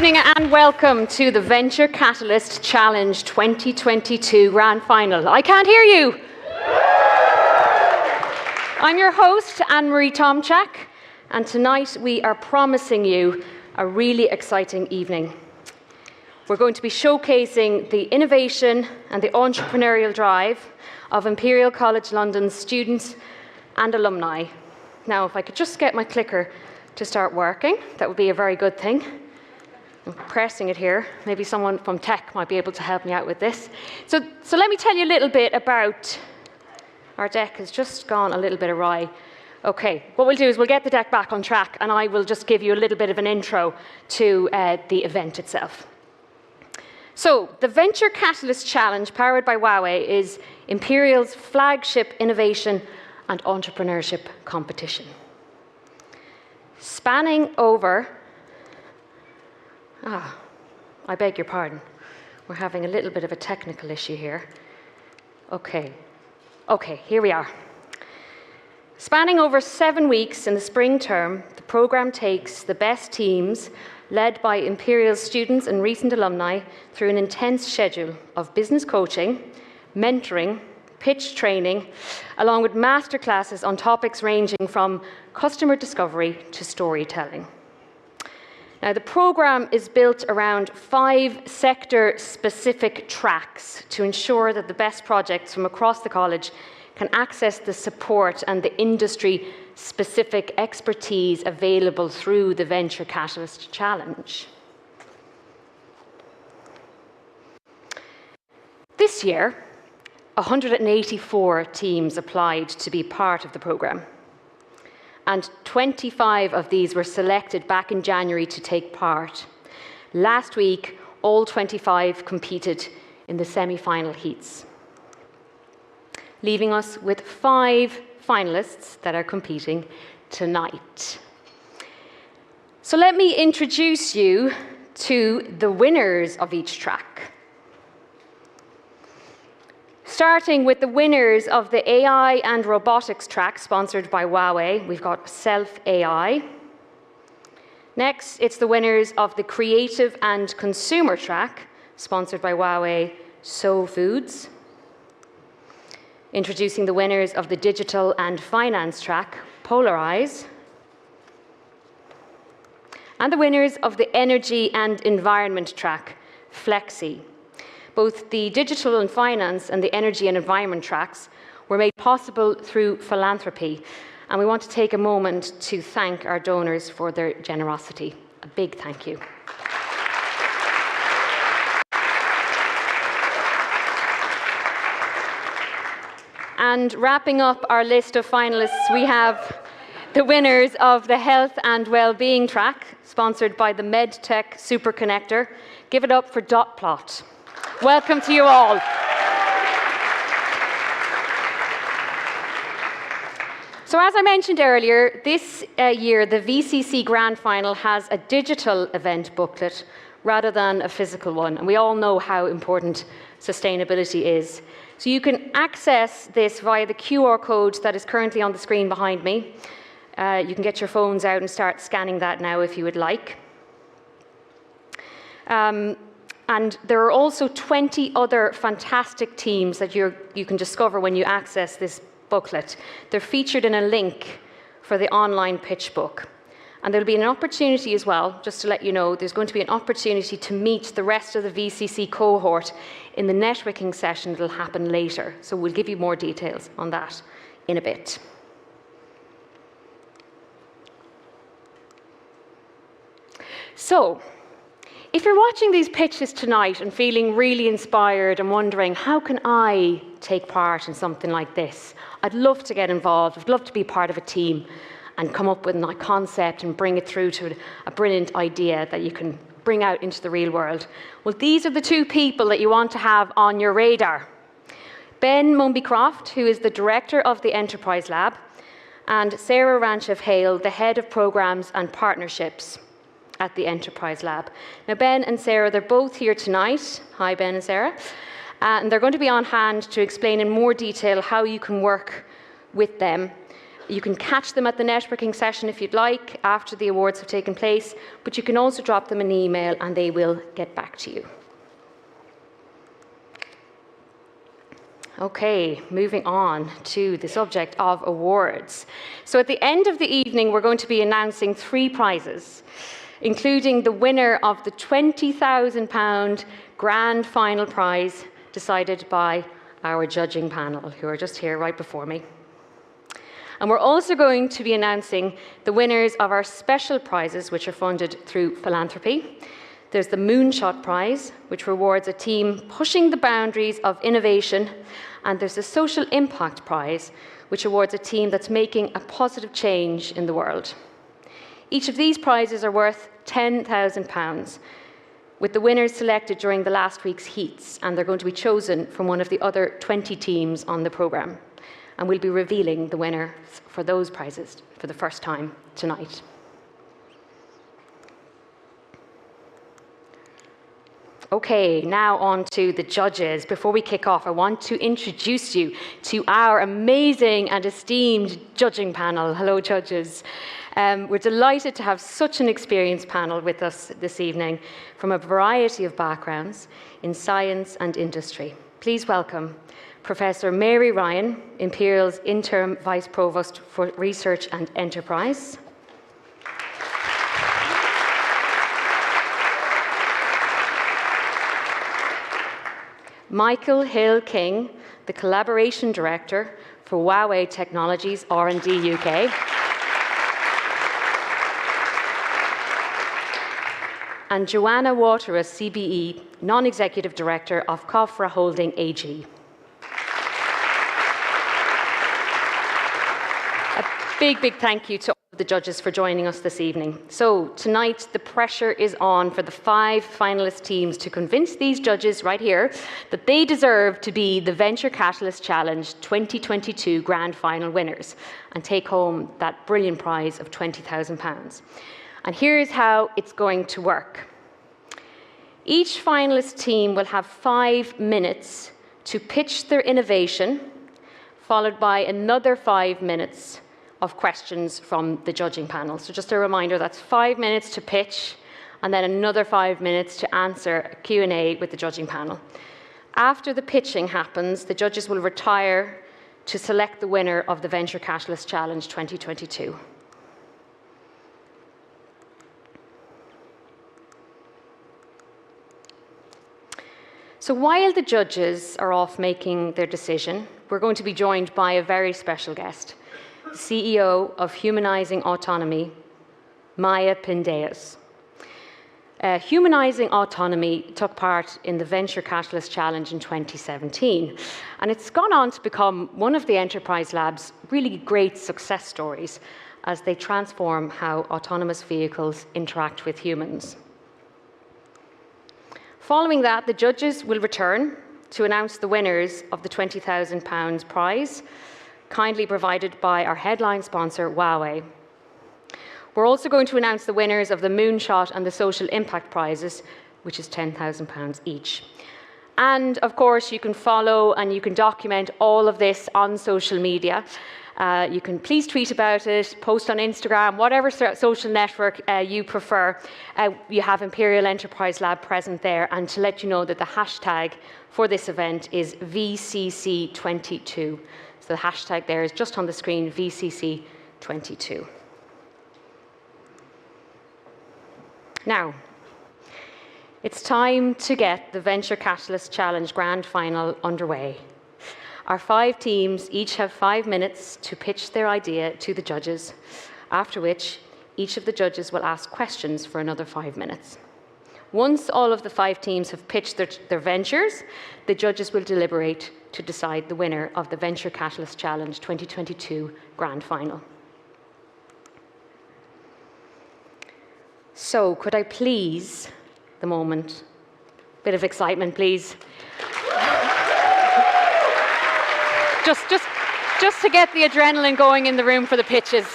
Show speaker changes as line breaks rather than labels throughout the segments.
evening and welcome to the Venture Catalyst Challenge 2022 Grand Final. I can't hear you. I'm your host, Anne-Marie Tomczak, and tonight we are promising you a really exciting evening. We're going to be showcasing the innovation and the entrepreneurial drive of Imperial College London students and alumni. Now, if I could just get my clicker to start working, that would be a very good thing. I'm pressing it here. Maybe someone from tech might be able to help me out with this. So let me tell you a little bit about, our deck has just gone a little bit awry. Okay, what we'll do is we'll get the deck back on track and I will just give you a little bit of an intro to the event itself. So, the Venture Catalyst Challenge, powered by Huawei, is Imperial's flagship innovation and entrepreneurship competition. Spanning over, I beg your pardon, we're having a little bit of a technical issue here. Okay, here we are. Spanning over 7 weeks in the spring term, the program takes the best teams, led by Imperial students and recent alumni, through an intense schedule of business coaching, mentoring, pitch training, along with masterclasses on topics ranging from customer discovery to storytelling. Now, the program is built around 5 sector-specific tracks to ensure that the best projects from across the college can access the support and the industry-specific expertise available through the Venture Catalyst Challenge. This year, 184 teams applied to be part of the program, and 25 of these were selected back in January to take part. Last week, all 25 competed in the semi-final heats, leaving us with 5 finalists that are competing tonight. So let me introduce you to the winners of each track. Starting with the winners of the AI and Robotics Track, sponsored by Huawei, we've got Self-AI. Next, it's the winners of the Creative and Consumer Track, sponsored by Huawei, Soul Foods. Introducing the winners of the Digital and Finance Track, Polarize. And the winners of the Energy and Environment Track, Flexi. Both the Digital and Finance and the Energy and Environment tracks were made possible through philanthropy, and we want to take a moment to thank our donors for their generosity. A big thank you. And wrapping up our list of finalists, we have the winners of the Health and Wellbeing track, sponsored by the MedTech Superconnector. Give it up for Dot Plot. Welcome to you all. So as I mentioned earlier, this year the VCC Grand Final has a digital event booklet rather than a physical one, and we all know how important sustainability is. So you can access this via the QR code that is currently on the screen behind me. You can get your phones out and start scanning that now if you would like. And there are also 20 other fantastic teams that you can discover when you access this booklet. They're featured in a link for the online pitch book. And there'll be an opportunity as well, just to let you know, there's going to be an opportunity to meet the rest of the VCC cohort in the networking session that'll happen later. So we'll give you more details on that in a bit. So, if you're watching these pitches tonight and feeling really inspired and wondering, how can I take part in something like this? I'd love to get involved. I'd love to be part of a team and come up with a concept and bring it through to a brilliant idea that you can bring out into the real world. Well, these are the 2 people that you want to have on your radar. Ben Mumby-Croft, who is the director of the Enterprise Lab, and Sarah Ranchev-Hale, the head of programs and partnerships at the Enterprise Lab. Now, Ben and Sarah, they're both here tonight. Hi, Ben and Sarah. And they're going to be on hand to explain in more detail how you can work with them You can catch them at the networking session if you'd like, after the awards have taken place, but you can also drop them an email and they will get back to you. Okay, moving on to the subject of awards. So at the end of the evening, we're going to be announcing 3 prizes, including the winner of the £20,000 grand final prize decided by our judging panel, who are just here right before me. And we're also going to be announcing the winners of our special prizes, which are funded through philanthropy. There's the Moonshot Prize, which rewards a team pushing the boundaries of innovation. And there's the Social Impact Prize, which awards a team that's making a positive change in the world. Each of these prizes are worth £10,000, with the winners selected during the last week's heats, and they're going to be chosen from one of the other 20 teams on the programme. And we'll be revealing the winner for those prizes for the first time tonight. Okay, now on to the judges. Before we kick off, I want to introduce you to our amazing and esteemed judging panel. Hello, judges. We're delighted to have such an experienced panel with us this evening from a variety of backgrounds in science and industry. Please welcome Professor Mary Ryan, Imperial's Interim Vice Provost for Research and Enterprise. Michael Hill King, the Collaboration Director for Huawei Technologies R&D UK. And Joanna Waterous, CBE, Non-Executive Director of Kofra Holding AG. Big thank you to all of the judges for joining us this evening. So tonight, the pressure is on for the 5 finalist teams to convince these judges right here that they deserve to be the Venture Catalyst Challenge 2022 Grand Final winners and take home that brilliant prize of £20,000. And here's how it's going to work. Each finalist team will have 5 minutes to pitch their innovation, followed by another 5 minutes of questions from the judging panel. So just a reminder, that's 5 minutes to pitch and then another 5 minutes to answer a Q&A with the judging panel. After the pitching happens, the judges will retire to select the winner of the Venture Catalyst Challenge 2022. So while the judges are off making their decision, we're going to be joined by a very special guest, the CEO of Humanizing Autonomy, Maya Pindeus. Humanizing Autonomy took part in the Venture Catalyst Challenge in 2017, and it's gone on to become one of the Enterprise Lab's really great success stories as they transform how autonomous vehicles interact with humans. Following that, the judges will return to announce the winners of the £20,000 prize, kindly provided by our headline sponsor, Huawei. We're also going to announce the winners of the Moonshot and the Social Impact prizes, which is £10,000 each. And of course, you can follow and you can document all of this on social media. You can please tweet about it, post on Instagram, whatever social network you prefer. You have Imperial Enterprise Lab present there, and to let you know that the hashtag for this event is VCC22. So the hashtag there is just on the screen, VCC22. Now, it's time to get the Venture Catalyst Challenge Grand Final underway. Our 5 teams each have 5 minutes to pitch their idea to the judges, after which each of the judges will ask questions for another 5 minutes. Once all of the 5 teams have pitched their ventures, the judges will deliberate to decide the winner of the Venture Catalyst Challenge 2022 Grand Final. So, could I please, the moment, bit of excitement, please. Just to get the adrenaline going in the room for the pitches,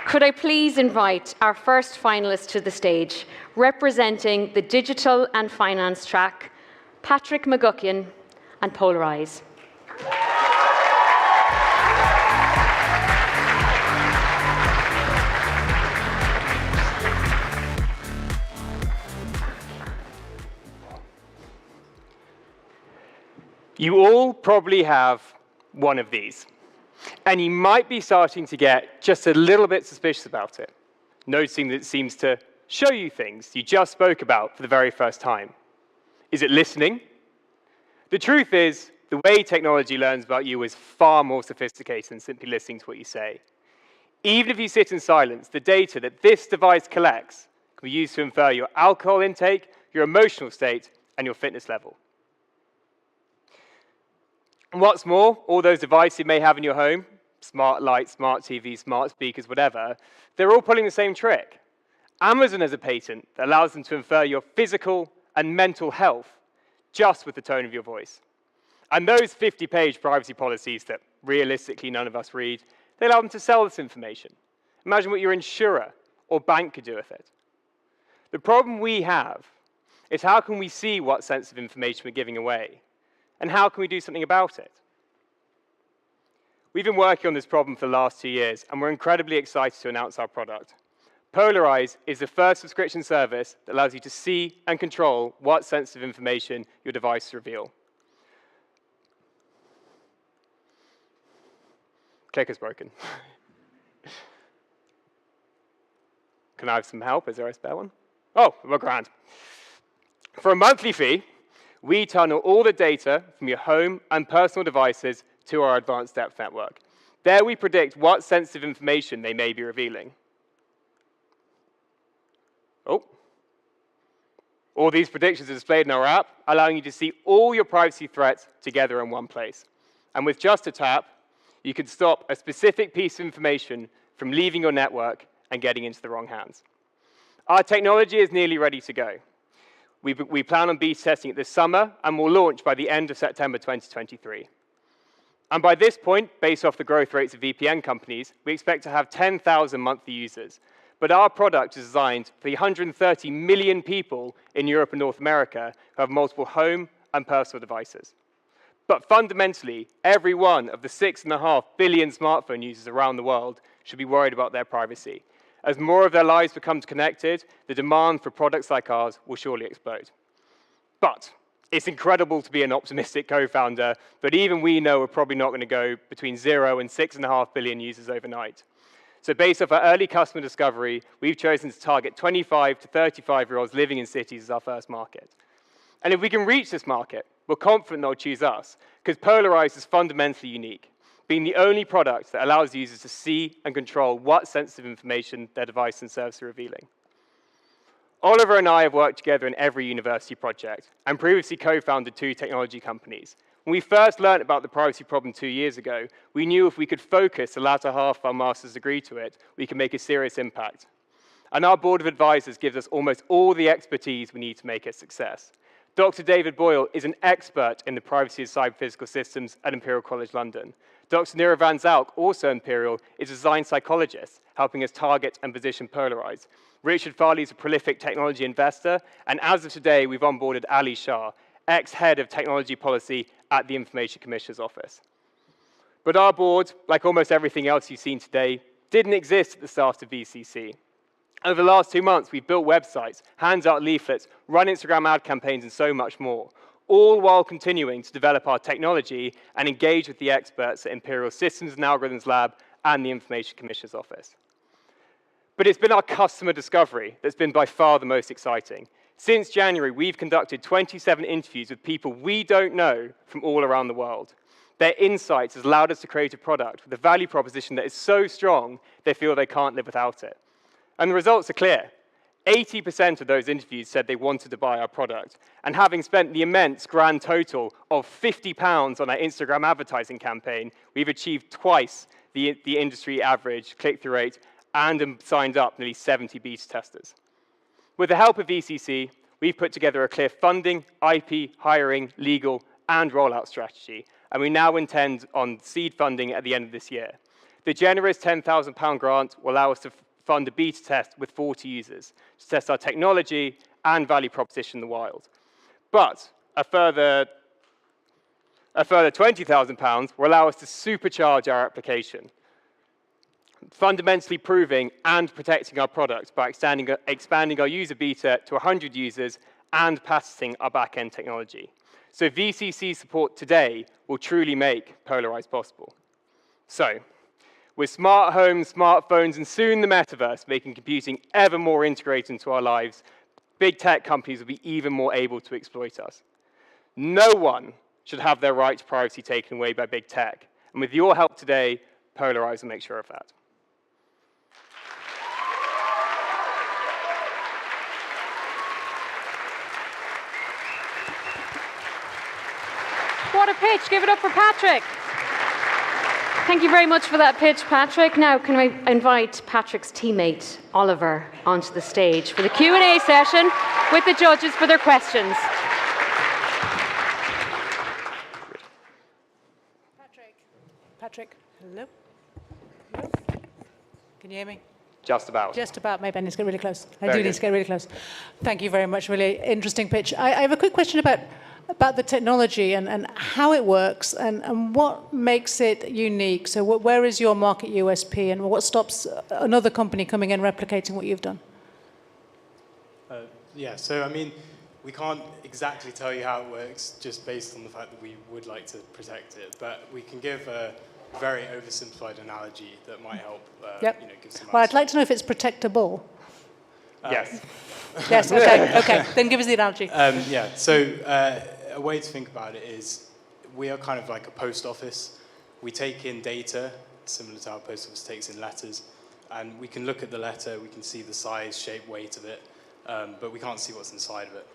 could I please invite our first finalist to the stage, representing the Digital and Finance Track, Patrick McGuckian and Polarize.
You all probably have one of these, and you might be starting to get just a little bit suspicious about it, noticing that it seems to show you things you just spoke about for the very first time. Is it listening? The truth is, the way technology learns about you is far more sophisticated than simply listening to what you say. Even if you sit in silence, the data that this device collects can be used to infer your alcohol intake, your emotional state, and your fitness level. And what's more, all those devices you may have in your home, smart lights, smart TVs, smart speakers, whatever, they're all pulling the same trick. Amazon has a patent that allows them to infer your physical and mental health just with the tone of your voice. And those 50-page privacy policies that realistically none of us read, they allow them to sell this information. Imagine what your insurer or bank could do with it. The problem we have is how can we see what sensitive information we're giving away? And how can we do something about it? We've been working on this problem for the last 2 years, and we're incredibly excited to announce our product. Polarize is the first subscription service that allows you to see and control what sensitive information your devices reveal. Clicker's broken. Can I have some help? Is there a spare one? Oh, we're grand. For a monthly fee, we tunnel all the data from your home and personal devices to our advanced depth network. There we predict what sensitive information they may be revealing. Oh. All these predictions are displayed in our app, allowing you to see all your privacy threats together in one place. And with just a tap, you can stop a specific piece of information from leaving your network and getting into the wrong hands. Our technology is nearly ready to go. We plan on beta testing it this summer, and will launch by the end of September 2023. And by this point, based off the growth rates of VPN companies, we expect to have 10,000 monthly users. But our product is designed for the 130 million people in Europe and North America who have multiple home and personal devices. But fundamentally, every one of the 6.5 billion smartphone users around the world should be worried about their privacy. As more of their lives become connected, the demand for products like ours will surely explode. But it's incredible to be an optimistic co-founder, but even we know we're probably not going to go between 0 and 6.5 billion users overnight. So based off our early customer discovery, we've chosen to target 25 to 35-year-olds living in cities as our first market. And if we can reach this market, we're confident they'll choose us, because Polarize is fundamentally unique, being the only product that allows users to see and control what sensitive information their device and service are revealing. Oliver and I have worked together in every university project, and previously co-founded 2 technology companies. When we first learned about the privacy problem 2 years ago, we knew if we could focus the latter half of our master's degree to it, we could make a serious impact. And our board of advisors gives us almost all the expertise we need to make a success. Dr. David Boyle is an expert in the privacy of cyber-physical systems at Imperial College London. Dr. Nira Van Zalk, also Imperial, is a design psychologist, helping us target and position Polarize. Richard Farley is a prolific technology investor, and as of today, we've onboarded Ali Shah, ex-head of technology policy at the Information Commissioner's office. But our board, like almost everything else you've seen today, didn't exist at the start of VCC. Over the last 2 months, we've built websites, hands out leaflets, run Instagram ad campaigns, and so much more, all while continuing to develop our technology and engage with the experts at Imperial Systems and Algorithms Lab and the Information Commissioner's office. But it's been our customer discovery that's been by far the most exciting. Since January, we've conducted 27 interviews with people we don't know from all around the world. Their insights has allowed us to create a product with a value proposition that is so strong, they feel they can't live without it. And the results are clear. 80% of those interviews said they wanted to buy our product. And having spent the immense grand total of £50 on our Instagram advertising campaign, we've achieved twice the industry average click-through rate and signed up nearly 70 beta testers. With the help of VCC, we've put together a clear funding, IP, hiring, legal, and rollout strategy, and we now intend on seed funding at the end of this year. The generous £10,000 grant will allow us to fund a beta test with 40 users to test our technology and value proposition in the wild. But a further £20,000 will allow us to supercharge our application, fundamentally proving and protecting our product by expanding our user beta to 100 users and patenting our back-end technology. So VCC support today will truly make Polarize possible. So, with smart homes, smartphones, and soon the metaverse making computing ever more integrated into our lives, big tech companies will be even more able to exploit us. No one should have their right to privacy taken away by big tech. And with your help today, Polarize will make sure of that.
What a pitch. Give it up for Patrick. Thank you very much for that pitch, Patrick. Now, can I invite Patrick's teammate, Oliver, onto the stage for the Q&A session with the judges for their questions.
Patrick, hello? Can you hear me?
Just about.
Just about. Maybe I need to get really close. I
Very
do need
good.
to get really close. Thank you very much. Really interesting pitch. I have a quick question about the technology and how it works and what makes it unique. So where is your market USP and what stops another company coming in replicating what you've done?
Yeah, so I mean, we can't exactly tell you how it works just based on the fact that we would like to protect it, but we can give a very oversimplified analogy that might help give some
Well, I'd like to know if it's protectable.
Yes.
Yes, okay. Then give us the analogy.
A way to think about it is we are kind of like a post office. We take in data, similar to how a post office takes in letters, and we can look at the letter, we can see the size, shape, weight of it, but we can't see what's inside of it.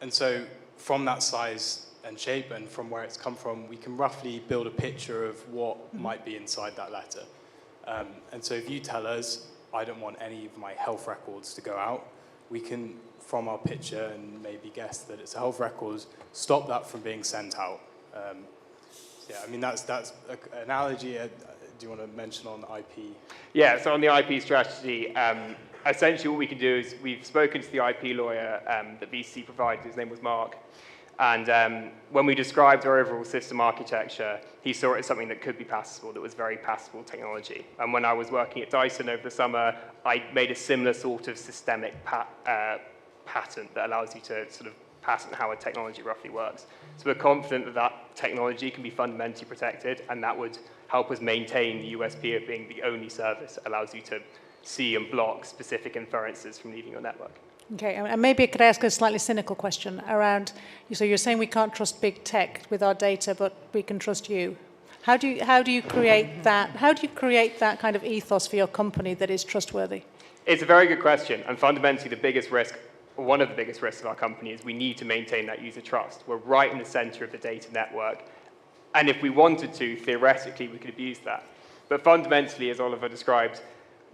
And so from that size and shape and from where it's come from, we can roughly build a picture of what might be inside that letter. And so if you tell us, I don't want any of my health records to go out, we can, from our picture and maybe guess that it's a health records, stop that from being sent out. I mean, that's an analogy. Do you want to mention on IP?
Yeah, so on the IP strategy, essentially what we can do is we've spoken to the IP lawyer that VCC provided, his name was Mark, and when we described our overall system architecture, he saw it as something that could be patentable, that was very patentable technology. And when I was working at Dyson over the summer, I made a similar sort of systemic patent that allows you to sort of patent how a technology roughly works. So we're confident that that technology can be fundamentally protected, and that would help us maintain the USP of being the only service that allows you to see and block specific inferences from leaving your network.
Okay, and maybe could I ask a slightly cynical question around, so you're saying we can't trust big tech with our data, but we can trust you. How do you create that? How do you create that kind of ethos for your company that is trustworthy?
It's a very good question, and fundamentally the biggest risk, or one of the biggest risks of our company is we need to maintain that user trust. We're right in the center of the data network, and if we wanted to, theoretically, we could abuse that. But fundamentally, as Oliver described,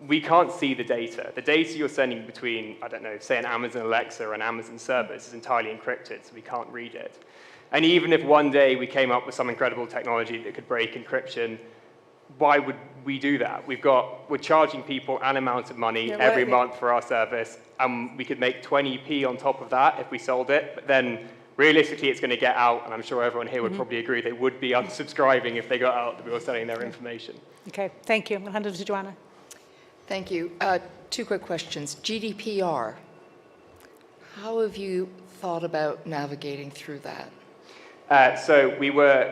we can't see the data. The data you're sending between, I don't know, say an Amazon Alexa or an Amazon service is entirely encrypted, so we can't read it. And even if one day we came up with some incredible technology that could break encryption, why would we do that? We're charging people an amount of money every month for our service, and we could make 20p on top of that if we sold it, but then realistically it's going to get out, and I'm sure everyone here would probably agree they would be unsubscribing if they got out that we were selling their information.
Okay, thank you. I'll hand it to Joanna.
Thank you. Two quick questions. GDPR, how have you thought about navigating through that?
So we were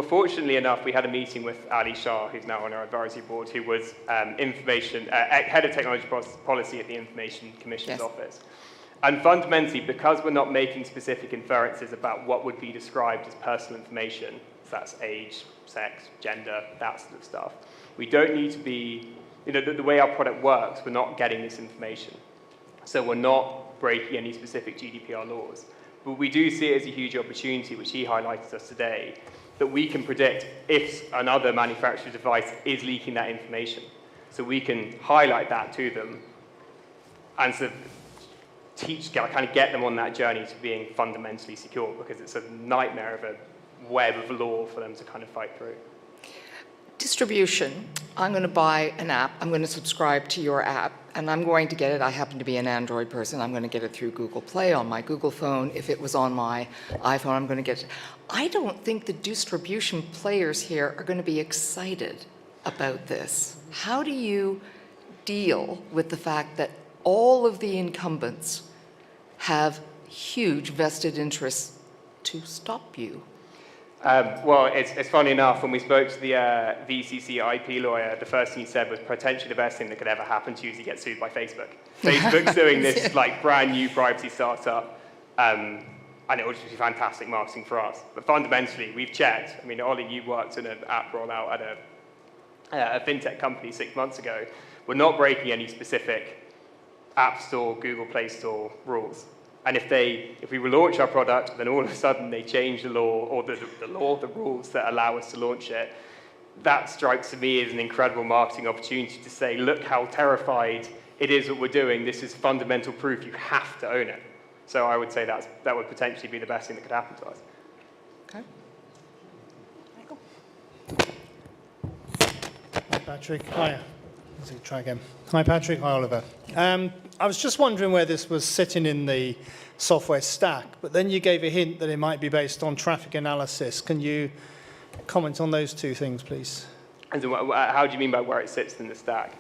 fortunately enough, we had a meeting with Ali Shah, who's now on our advisory board, who was head of technology policy at the Information Commission's office. And fundamentally, because we're not making specific inferences about what would be described as personal information, so that's age, sex, gender, that sort of stuff, we don't need to be, the way our product works, we're not getting this information. So we're not breaking any specific GDPR laws. But we do see it as a huge opportunity, which he highlighted to us today, that we can predict if another manufacturer's device is leaking that information. So we can highlight that to them and sort of kind of get them on that journey to being fundamentally secure, because it's a nightmare of a web of law for them to kind of fight through.
Distribution. I'm going to buy an app. I'm going to subscribe to your app, and I'm going to get it. I happen to be an Android person. I'm going to get it through Google Play on my Google phone. If it was on my iPhone, I'm going to get it. I don't think the distribution players here are going to be excited about this. How do you deal with the fact that all of the incumbents have huge vested interests to stop you.
Well, it's funny enough, when we spoke to the VCC IP lawyer, the first thing he said was potentially the best thing that could ever happen to you is you get sued by Facebook. Facebook's doing this like brand new privacy startup, and it would just be fantastic marketing for us. But fundamentally, we've checked. I mean, Ollie, you worked in an app rollout at a fintech company 6 months ago. We're not breaking any specific App Store, Google Play Store rules. And if we relaunch our product, then all of a sudden they change the law, or the rules that allow us to launch it, that strikes me as an incredible marketing opportunity to say, look how terrified it is what we're doing. This is fundamental proof. You have to own it. So I would say that would potentially be the best thing that could happen to us.
Okay.
Michael?
Hi, Patrick. Hi. Let's see, try again. Hi, Patrick. Hi, Oliver. I was just wondering where this was sitting in the software stack, but then you gave a hint that it might be based on traffic analysis. Can you comment on those two things, please?
And so how do you mean by where it sits in the stack?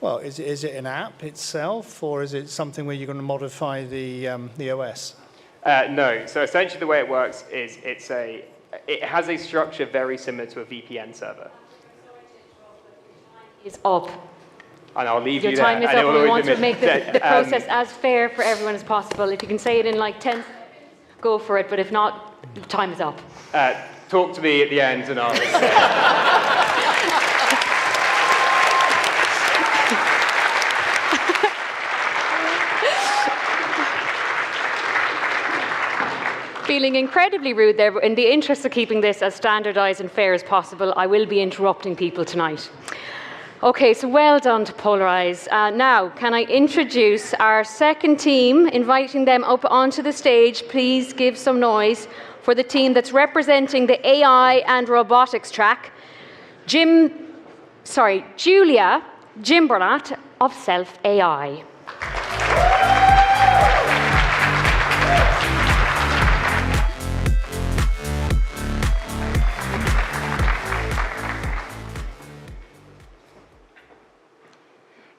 Well, is it an app itself, or is it something where you're going to modify the OS?
No. So essentially the way it works is it has a structure very similar to a VPN server.
Is up.
And I'll leave
Your
you there.
time is
and
up,
it will
and we
always
want to
be
make the process as fair for everyone as possible. If you can say it in like 10 seconds, go for it, but if not, time is up.
Talk to me at the end and I'll...
Feeling incredibly rude there, but in the interest of keeping this as standardized and fair as possible, I will be interrupting people tonight. Okay, so well done to Polarize. Now, can I introduce our second team, inviting them up onto the stage. Please give some noise for the team that's representing the AI and Robotics Track. Julia Gimberlat of Self AI.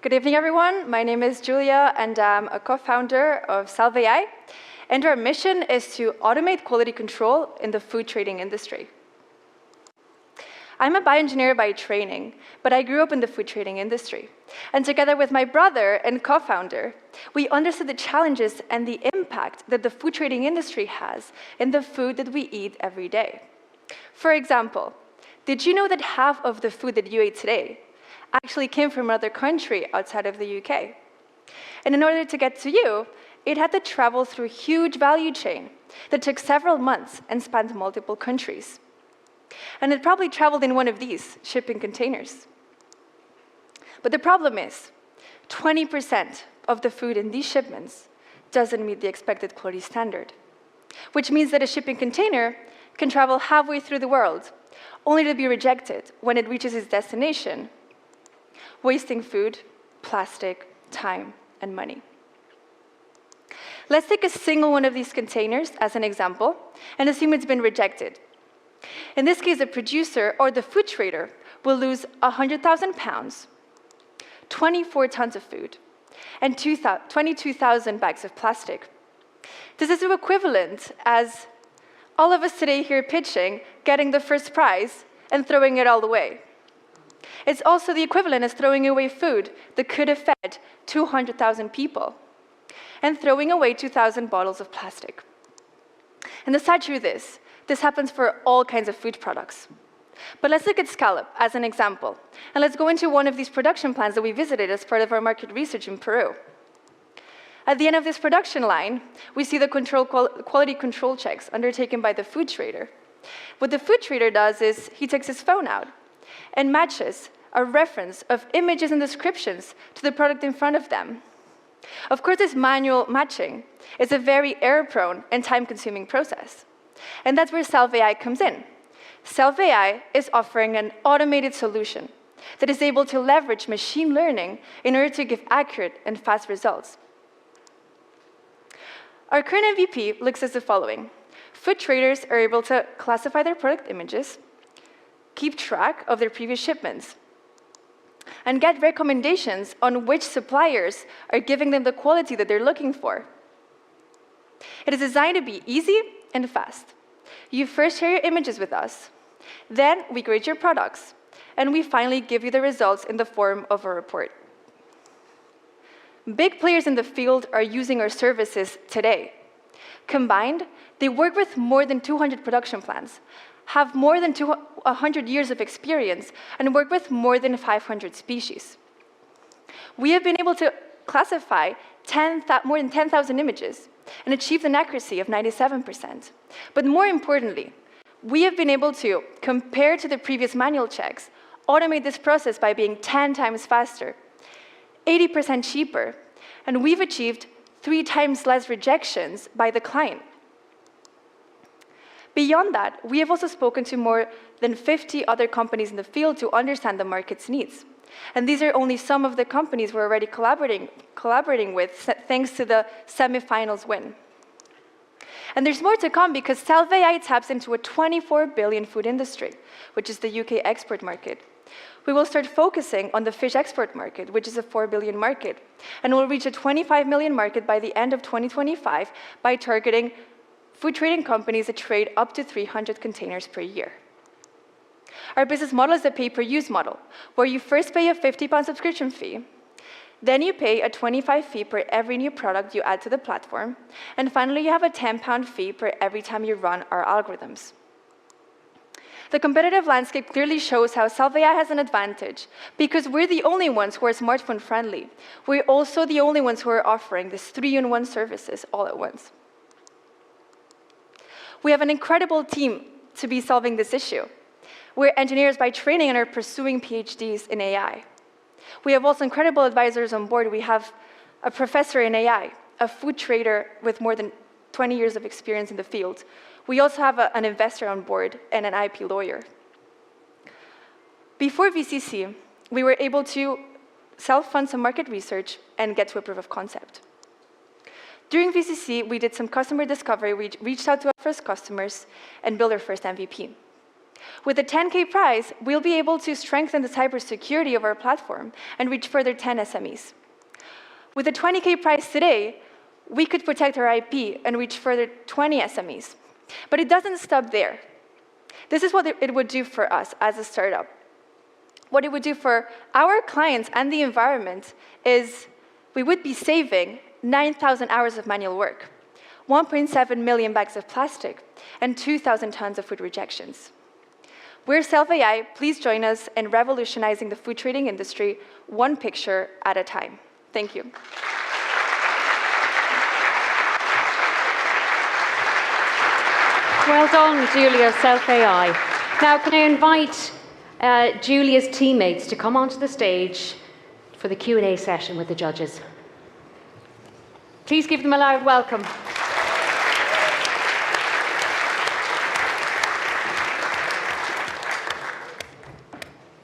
Good evening, everyone. My name is Julia, and I'm a co-founder of Self AI. And our mission is to automate quality control in the food trading industry. I'm a bioengineer by training, but I grew up in the food trading industry. And together with my brother and co-founder, we understood the challenges and the impact that the food trading industry has in the food that we eat every day. For example, did you know that half of the food that you ate today actually came from another country outside of the UK? And in order to get to you, it had to travel through a huge value chain that took several months and spanned multiple countries. And it probably traveled in one of these shipping containers. But the problem is, 20% of the food in these shipments doesn't meet the expected quality standard, which means that a shipping container can travel halfway through the world, only to be rejected when it reaches its destination, wasting food, plastic, time, and money. Let's take a single one of these containers as an example and assume it's been rejected. In this case, the producer or the food trader will lose 100,000 pounds, 24 tons of food, and 22,000 bags of plastic. This is equivalent as all of us today here pitching, getting the first prize, and throwing it all away. It's also the equivalent as throwing away food that could have fed 200,000 people, and throwing away 2,000 bottles of plastic. And the sad truth is, this happens for all kinds of food products. But let's look at scallop as an example, and let's go into one of these production plants that we visited as part of our market research in Peru. At the end of this production line, we see the quality control checks undertaken by the food trader. What the food trader does is he takes his phone out and matches a reference of images and descriptions to the product in front of them. Of course, this manual matching is a very error-prone and time-consuming process. And that's where Self AI comes in. Self AI is offering an automated solution that is able to leverage machine learning in order to give accurate and fast results. Our current MVP looks as the following. Food traders are able to classify their product images, keep track of their previous shipments, and get recommendations on which suppliers are giving them the quality that they're looking for. It is designed to be easy and fast. You first share your images with us, then we grade your products, and we finally give you the results in the form of a report. Big players in the field are using our services today. Combined, they work with more than 200 production plants, have more than 100 years of experience, and work with more than 500 species. We have been able to classify more than 10,000 images and achieve an accuracy of 97%. But more importantly, we have been able to, compared to the previous manual checks, automate this process by being 10 times faster, 80% cheaper, and we've achieved 3 times less rejections by the client. Beyond that, we have also spoken to more than 50 other companies in the field to understand the market's needs. And these are only some of the companies we're already collaborating with, thanks to the semifinals win. And there's more to come because Salve taps into a 24 billion food industry, which is the UK export market. We will start focusing on the fish export market, which is a 4 billion market, and we'll reach a 25 million market by the end of 2025 by targeting food trading companies that trade up to 300 containers per year. Our business model is a pay-per-use model, where you first pay a £50 subscription fee, then you pay a 25 fee per every new product you add to the platform, and finally you have a £10 fee per every time you run our algorithms. The competitive landscape clearly shows how Salve has an advantage, because we're the only ones who are smartphone friendly. We're also the only ones who are offering this 3-in-1 services all at once. We have an incredible team to be solving this issue. We're engineers by training and are pursuing PhDs in AI. We have also incredible advisors on board. We have a professor in AI, a food trader with more than 20 years of experience in the field. We also have an investor on board and an IP lawyer. Before VCC, we were able to self-fund some market research and get to a proof of concept. During VCC, we did some customer discovery. We reached out to our first customers and built our first MVP. With a 10K prize, we'll be able to strengthen the cybersecurity of our platform and reach further 10 SMEs. With a 20K prize today, we could protect our IP and reach further 20 SMEs. But it doesn't stop there. This is what it would do for us as a startup. What it would do for our clients and the environment is we would be saving 9,000 hours of manual work, 1.7 million bags of plastic, and 2,000 tons of food rejections. We're Self-AI. Please join us in revolutionizing the food trading industry, one picture at a time. Thank you.
Well done, Julia, Self-AI. Now, can I invite Julia's teammates to come onto the stage for the Q&A session with the judges. Please give them a loud welcome.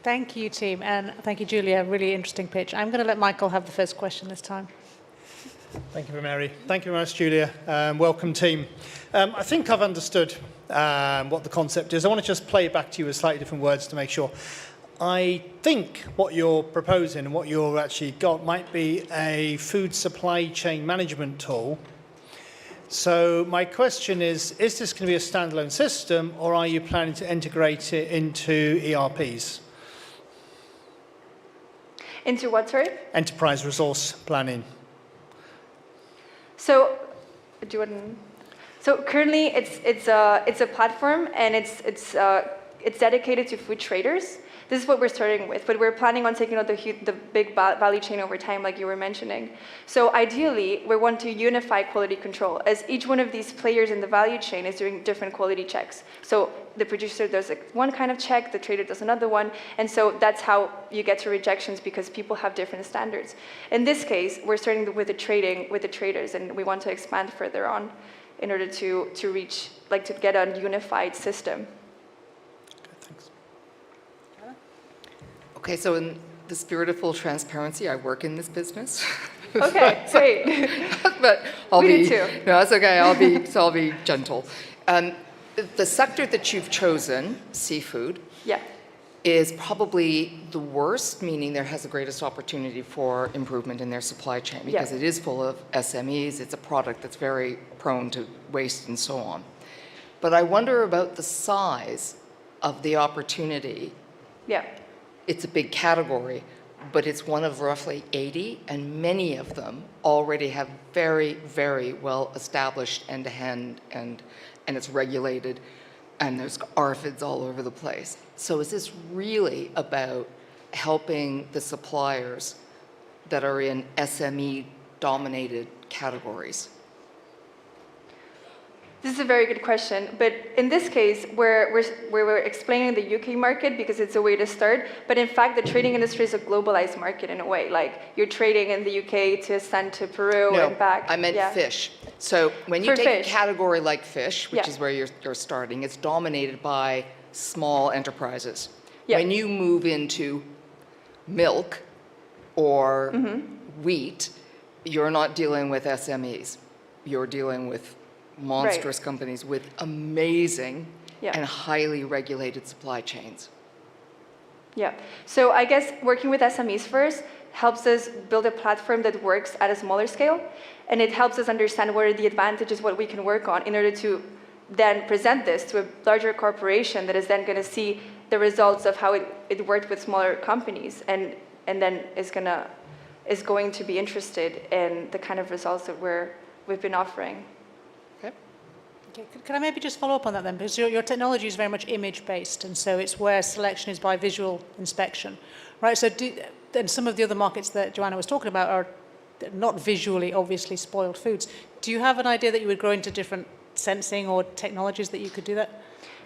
Thank you, team, and thank you, Julia. Really interesting pitch. I'm going to let Michael have the first question this time.
Thank you, Mary. Thank you very much, Julia. Welcome, team. I think I've understood what the concept is. I want to just play it back to you with slightly different words to make sure. I think what you're proposing and what you've actually got might be a food supply chain management tool. So my question is this going to be a standalone system, or are you planning to integrate it into ERPs?
Into what, sorry?
Enterprise resource planning.
So, currently it's a platform, and it's dedicated to food traders. This is what we're starting with, but we're planning on taking out the big value chain over time, like you were mentioning. So ideally, we want to unify quality control, as each one of these players in the value chain is doing different quality checks. So the producer does one kind of check, the trader does another one, and so that's how you get to rejections, because people have different standards. In this case, we're starting with the traders, and we want to expand further on in order to reach, to get a unified system.
Okay, so in the spirit of full transparency, I work in this business.
Okay, great.
But
We do too.
No, that's okay. I'll be gentle. The sector that you've chosen, seafood.
Yeah.
is probably the worst, meaning there has the greatest opportunity for improvement in their supply chain because it is full of SMEs. It's a product that's very prone to waste and so on. But I wonder about the size of the opportunity.
Yeah.
It's a big category, but it's one of roughly 80, and many of them already have very, very well established end-to-end, and it's regulated, and there's RFIDs all over the place. So is this really about helping the suppliers that are in SME-dominated categories?
This is a very good question, but in this case, we're explaining the UK market because it's a way to start, but in fact, the trading industry is a globalized market in a way. Like, you're trading in the UK to send to Peru and back.
I meant fish. So when you take
fish.
a category like fish, which is where you're starting, it's dominated by small enterprises.
Yeah.
When you move into milk or wheat, you're not dealing with SMEs. You're dealing with monstrous companies with amazing and highly regulated supply chains.
Yeah. So I guess working with SMEs first helps us build a platform that works at a smaller scale, and it helps us understand what are the advantages, what we can work on in order to then present this to a larger corporation that is then going to see the results of how it worked with smaller companies, and then is going to be interested in the kind of results that we've been offering.
Okay, can I maybe just follow up on that then? Because your technology is very much image-based, and so it's where selection is by visual inspection, right? So and some of the other markets that Joanna was talking about are not visually, obviously, spoiled foods. Do you have an idea that you would grow into different sensing or technologies that you could do that?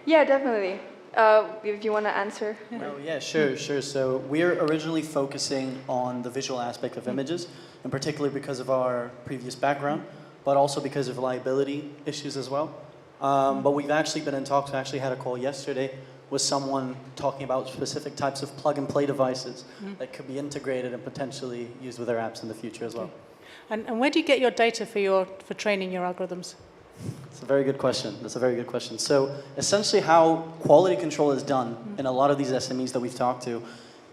Yeah, definitely. If you want to answer.
Oh, yeah, sure. So we're originally focusing on the visual aspect of images, and particularly because of our previous background, but also because of liability issues as well. But we've actually been in talks. I actually had a call yesterday with someone talking about specific types of plug-and-play devices that could be integrated and potentially used with their apps in the future as well.
And where do you get your data for training your algorithms?
That's a very good question. So essentially how quality control is done in a lot of these SMEs that we've talked to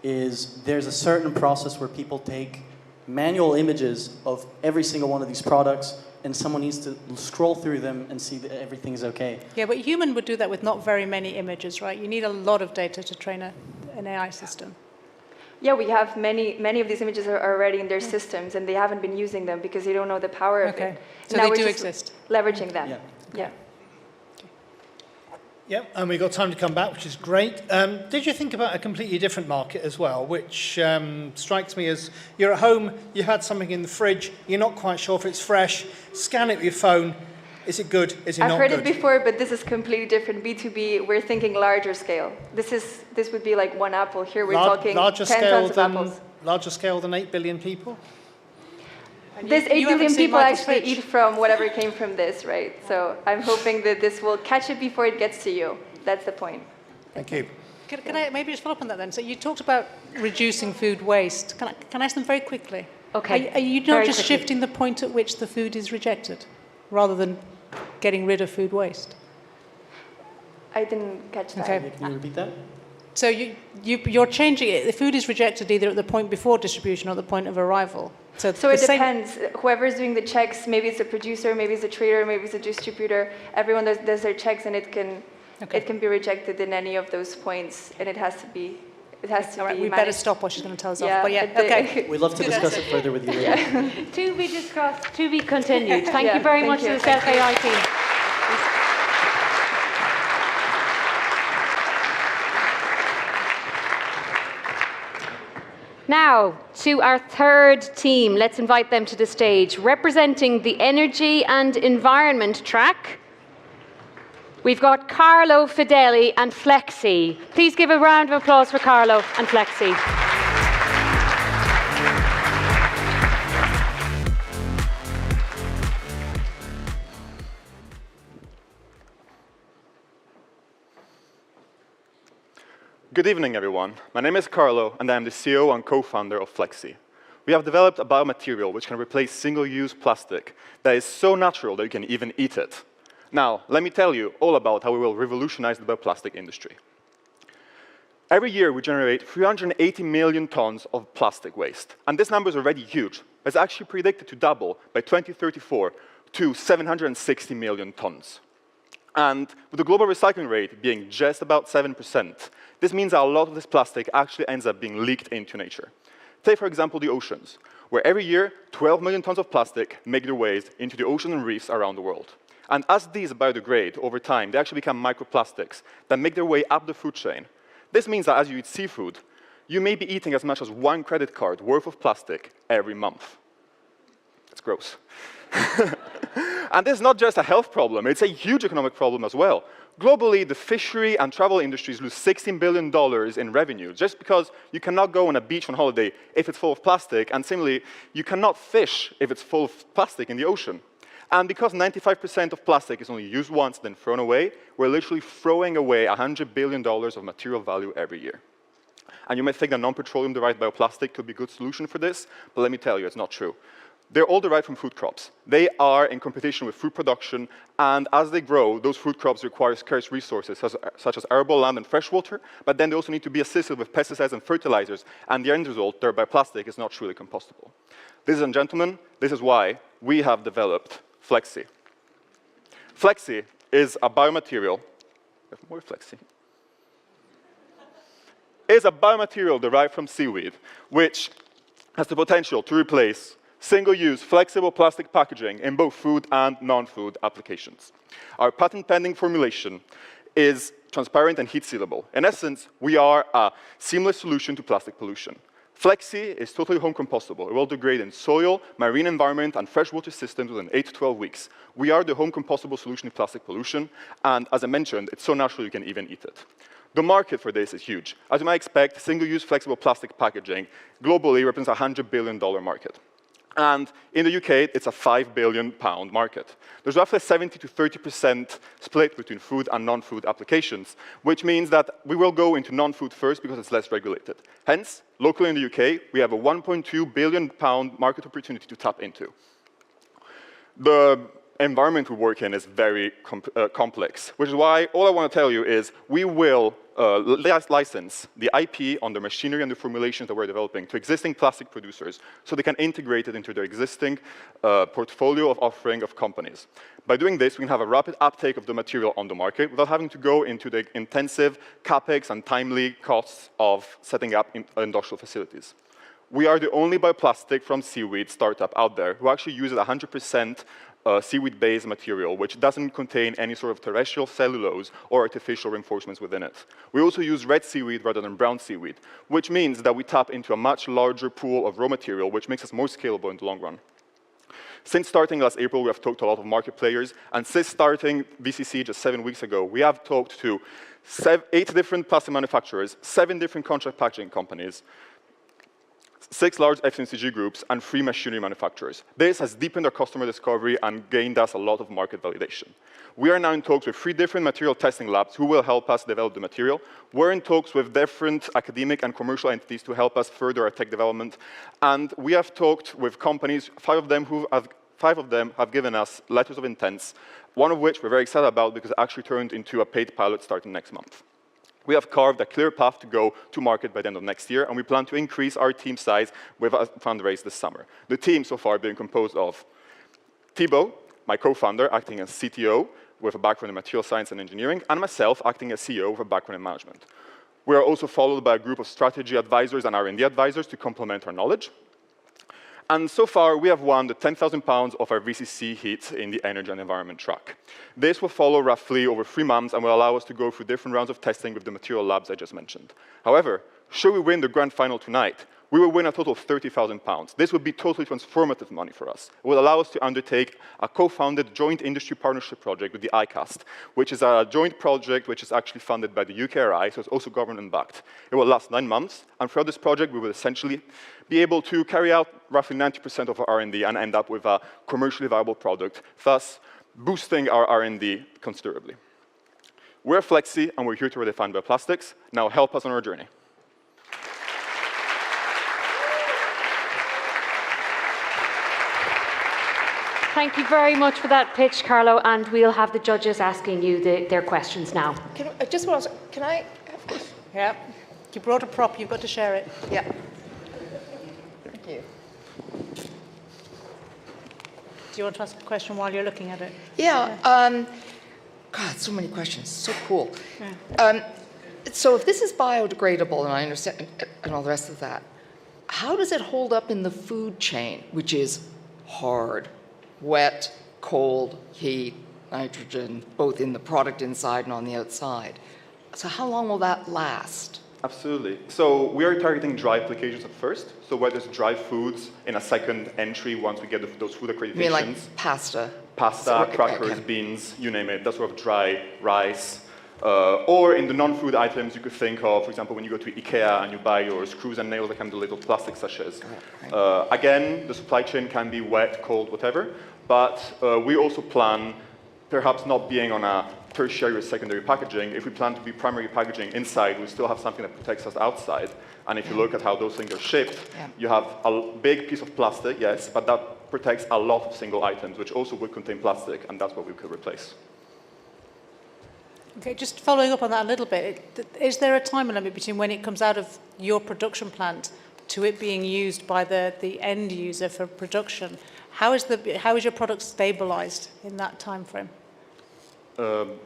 is there's a certain process where people take manual images of every single one of these products, and someone needs to scroll through them and see that everything is okay.
Yeah, but a human would do that with not very many images, right? You need a lot of data to train an AI system.
Yeah, we have many of these images are already in their systems, and they haven't been using them because they don't know the power of it.
So
now
they
we're
do
just
exist.
Leveraging them.
Yeah.
Yep, and we've got time to come back, which is great. Did you think about a completely different market as well, which strikes me as you're at home, you had something in the fridge, you're not quite sure if it's fresh, scan it with your phone, is it good, is it not good?
I've heard it before, but this is completely different. B2B, we're thinking larger scale. This would be like one apple. Here we're talking 10 tons of apples.
Larger scale than 8 billion people?
This 8 billion people actually eat from whatever came from this, right? So I'm hoping that this will catch it before it gets to you. That's the point.
Thank you.
Can I maybe just follow up on that then? So you talked about reducing food waste. Can I ask them very quickly?
Okay.
Are you not just shifting the point at which the food is rejected, rather than getting rid of food waste?
I didn't catch that.
Okay.
Can you repeat that?
So you're changing it. The food is rejected either at the point before distribution or the point of arrival. So
it depends. Whoever's doing the checks, maybe it's a producer, maybe it's a trader, maybe it's a distributor. Everyone does their checks, and it can be rejected in any of those points, and it has to be. All right, we better stop what she's going to tell us off. But okay.
We'd love to discuss it further with you later.
To be discussed, to be continued. Thank you very much to the Self-AI team. Now, to our third team, let's invite them to the stage. Representing the Energy and Environment track, we've got Carlo, Fideli and Flexi. Please give a round of applause for Carlo and Flexi.
Good evening, everyone. My name is Carlo, and I am the CEO and co-founder of Flexi. We have developed a biomaterial which can replace single-use plastic that is so natural that you can even eat it. Now, let me tell you all about how we will revolutionize the bioplastic industry. Every year, we generate 380 million tons of plastic waste. And this number is already huge. It's actually predicted to double by 2034 to 760 million tons. And with the global recycling rate being just about 7%, this means that a lot of this plastic actually ends up being leaked into nature. Take, for example, the oceans, where every year, 12 million tons of plastic make their ways into the ocean and reefs around the world. And as these biodegrade over time, they actually become microplastics that make their way up the food chain. This means that as you eat seafood, you may be eating as much as 1 credit card worth of plastic every month. It's gross. And this is not just a health problem, it's a huge economic problem as well. Globally, the fishery and travel industries lose $16 billion in revenue just because you cannot go on a beach on holiday if it's full of plastic, and similarly, you cannot fish if it's full of plastic in the ocean. And because 95% of plastic is only used once, then thrown away, we're literally throwing away $100 billion of material value every year. And you might think that non-petroleum derived bioplastic could be a good solution for this, but let me tell you, it's not true. They're all derived from food crops. They are in competition with food production, and as they grow, those food crops require scarce resources, such as arable land and fresh water, but then they also need to be assisted with pesticides and fertilizers, and the end result, their bioplastic, is not truly compostable. Ladies and gentlemen, this is why we have developed Flexi. Flexi is a biomaterial, more Flexi, is a biomaterial derived from seaweed, which has the potential to replace single-use flexible plastic packaging in both food and non-food applications. Our patent-pending formulation is transparent and heat-sealable. In essence, we are a seamless solution to plastic pollution. Flexi is totally home compostable. It will degrade in soil, marine environment, and freshwater systems within 8 to 12 weeks. We are the home compostable solution to plastic pollution, and as I mentioned, it's so natural you can even eat it. The market for this is huge. As you might expect, single-use flexible plastic packaging globally represents a $100 billion market. And in the UK, it's a £5 billion market. There's roughly a 70 to 30% split between food and non-food applications, which means that we will go into non-food first because it's less regulated. Hence, locally in the UK, we have a £1.2 billion market opportunity to tap into. The environment we work in is very complex, which is why all I want to tell you is we will license the IP on the machinery and the formulations that we're developing to existing plastic producers so they can integrate it into their existing portfolio of offering of companies. By doing this, we can have a rapid uptake of the material on the market without having to go into the intensive capex and timely costs of setting up industrial facilities. We are the only bioplastic from seaweed startup out there who actually uses 100% seaweed-based material, which doesn't contain any sort of terrestrial cellulose or artificial reinforcements within it. We also use red seaweed rather than brown seaweed, which means that we tap into a much larger pool of raw material, which makes us more scalable in the long run. Since starting last April, we have talked to a lot of market players, and since starting VCC just 7 weeks ago, we have talked to 8 different plastic manufacturers, 7 different contract packaging companies, 6 large FMCG groups, and 3 machinery manufacturers. This has deepened our customer discovery and gained us a lot of market validation. We are now in talks with 3 different material testing labs who will help us develop the material. We're in talks with different academic and commercial entities to help us further our tech development. And we have talked with companies, 5 of them have given us letters of intents, one of which we're very excited about because it actually turned into a paid pilot starting next month. We have carved a clear path to go to market by the end of next year, and we plan to increase our team size with a fundraise this summer. The team so far being composed of Thibaut, my co-founder, acting as CTO with a background in material science and engineering, and myself acting as CEO with a background in management. We are also followed by a group of strategy advisors and R&D advisors to complement our knowledge. And so far, we have won the 10,000 pounds of our VCC heat in the Energy and Environment track. This will follow roughly over 3 months and will allow us to go through different rounds of testing with the material labs I just mentioned. However, should we win the grand final tonight, we will win a total of 30,000 pounds. This would be totally transformative money for us. It will allow us to undertake a co-founded joint industry partnership project with the ICAST, which is a joint project which is actually funded by the UKRI, so it's also government-backed. It will last 9 months, and throughout this project, we will essentially be able to carry out roughly 90% of our R&D and end up with a commercially viable product, thus boosting our R&D considerably. We're Flexi, and we're here to redefine bioplastics. Now help us on our journey.
Thank you very much for that pitch, Carlo, and we'll have the judges asking you their questions now.
I just want to, can I?
Yeah. You brought a prop, you've got to share it.
Yeah. Thank you.
Do you want to ask a question while you're looking at it?
Yeah. God, so many questions. So cool. So if this is biodegradable, and I understand, and all the rest of that, how does it hold up in the food chain, which is hard, wet, cold, heat, nitrogen, both in the product inside and on the outside? So how long will that last?
Absolutely. So we are targeting dry applications at first. So where there's dry foods in a second entry once we get those food accreditations.
You mean like pasta?
Pasta, crackers, beans, you name it. That's sort of dry rice. Or in the non-food items, you could think of, for example, when you go to IKEA and you buy your screws and nails that come in the little plastic sachets. Again, the supply chain can be wet, cold, whatever. But we also plan, perhaps not being on a tertiary or secondary packaging. If we plan to be primary packaging inside, we still have something that protects us outside. And if you look at how those things are shipped, you have a big piece of plastic, yes, but that protects a lot of single items, which also would contain plastic, and that's what we could replace.
Okay, just following up on that a little bit, is there a time limit between when it comes out of your production plant to it being used by the end user for production? How is your product stabilized in that time frame?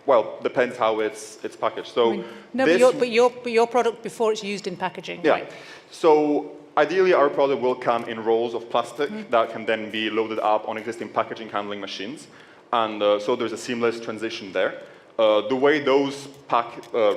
Well, depends how it's packaged. So
no, but your product before it's used in packaging.
Yeah.
Right?
So ideally, our product will come in rolls of plastic that can then be loaded up on existing packaging handling machines, and so there's a seamless transition there. The way those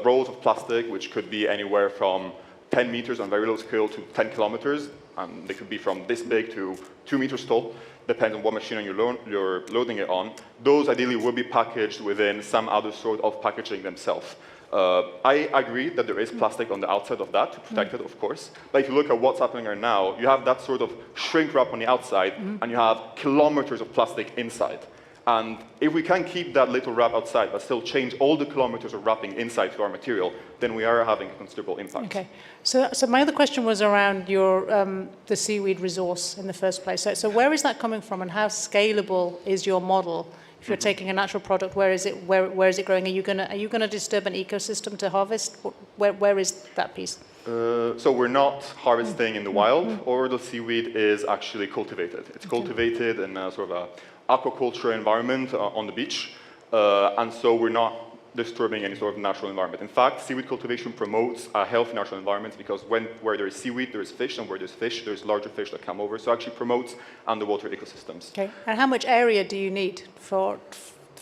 rolls of plastic, which could be anywhere from 10 meters on very low scale to 10 kilometers, and they could be from this big to 2 meters tall, depends on what machine you're loading it on, those ideally will be packaged within some other sort of packaging themselves. I agree that there is plastic on the outside of that to protect it, of course. But if you look at what's happening right now, you have that sort of shrink wrap on the outside, and you have kilometers of plastic inside. And if we can keep that little wrap outside, but still change all the kilometers of wrapping inside to our material, then we are having a considerable impact.
Okay. So my other question was around your the seaweed resource in the first place. So where is that coming from, and how scalable is your model? If you're taking a natural product, where is it growing? Are you gonna disturb an ecosystem to harvest? Where is that piece?
So we're not harvesting in the wild, or the seaweed is actually cultivated. It's cultivated in a sort of a aquaculture environment on the beach, and so we're not disturbing any sort of natural environment. In fact, seaweed cultivation promotes a healthy natural environment because where there is seaweed, there is fish, and where there's fish, there's larger fish that come over, so it actually promotes underwater ecosystems.
Okay, and how much area do you need for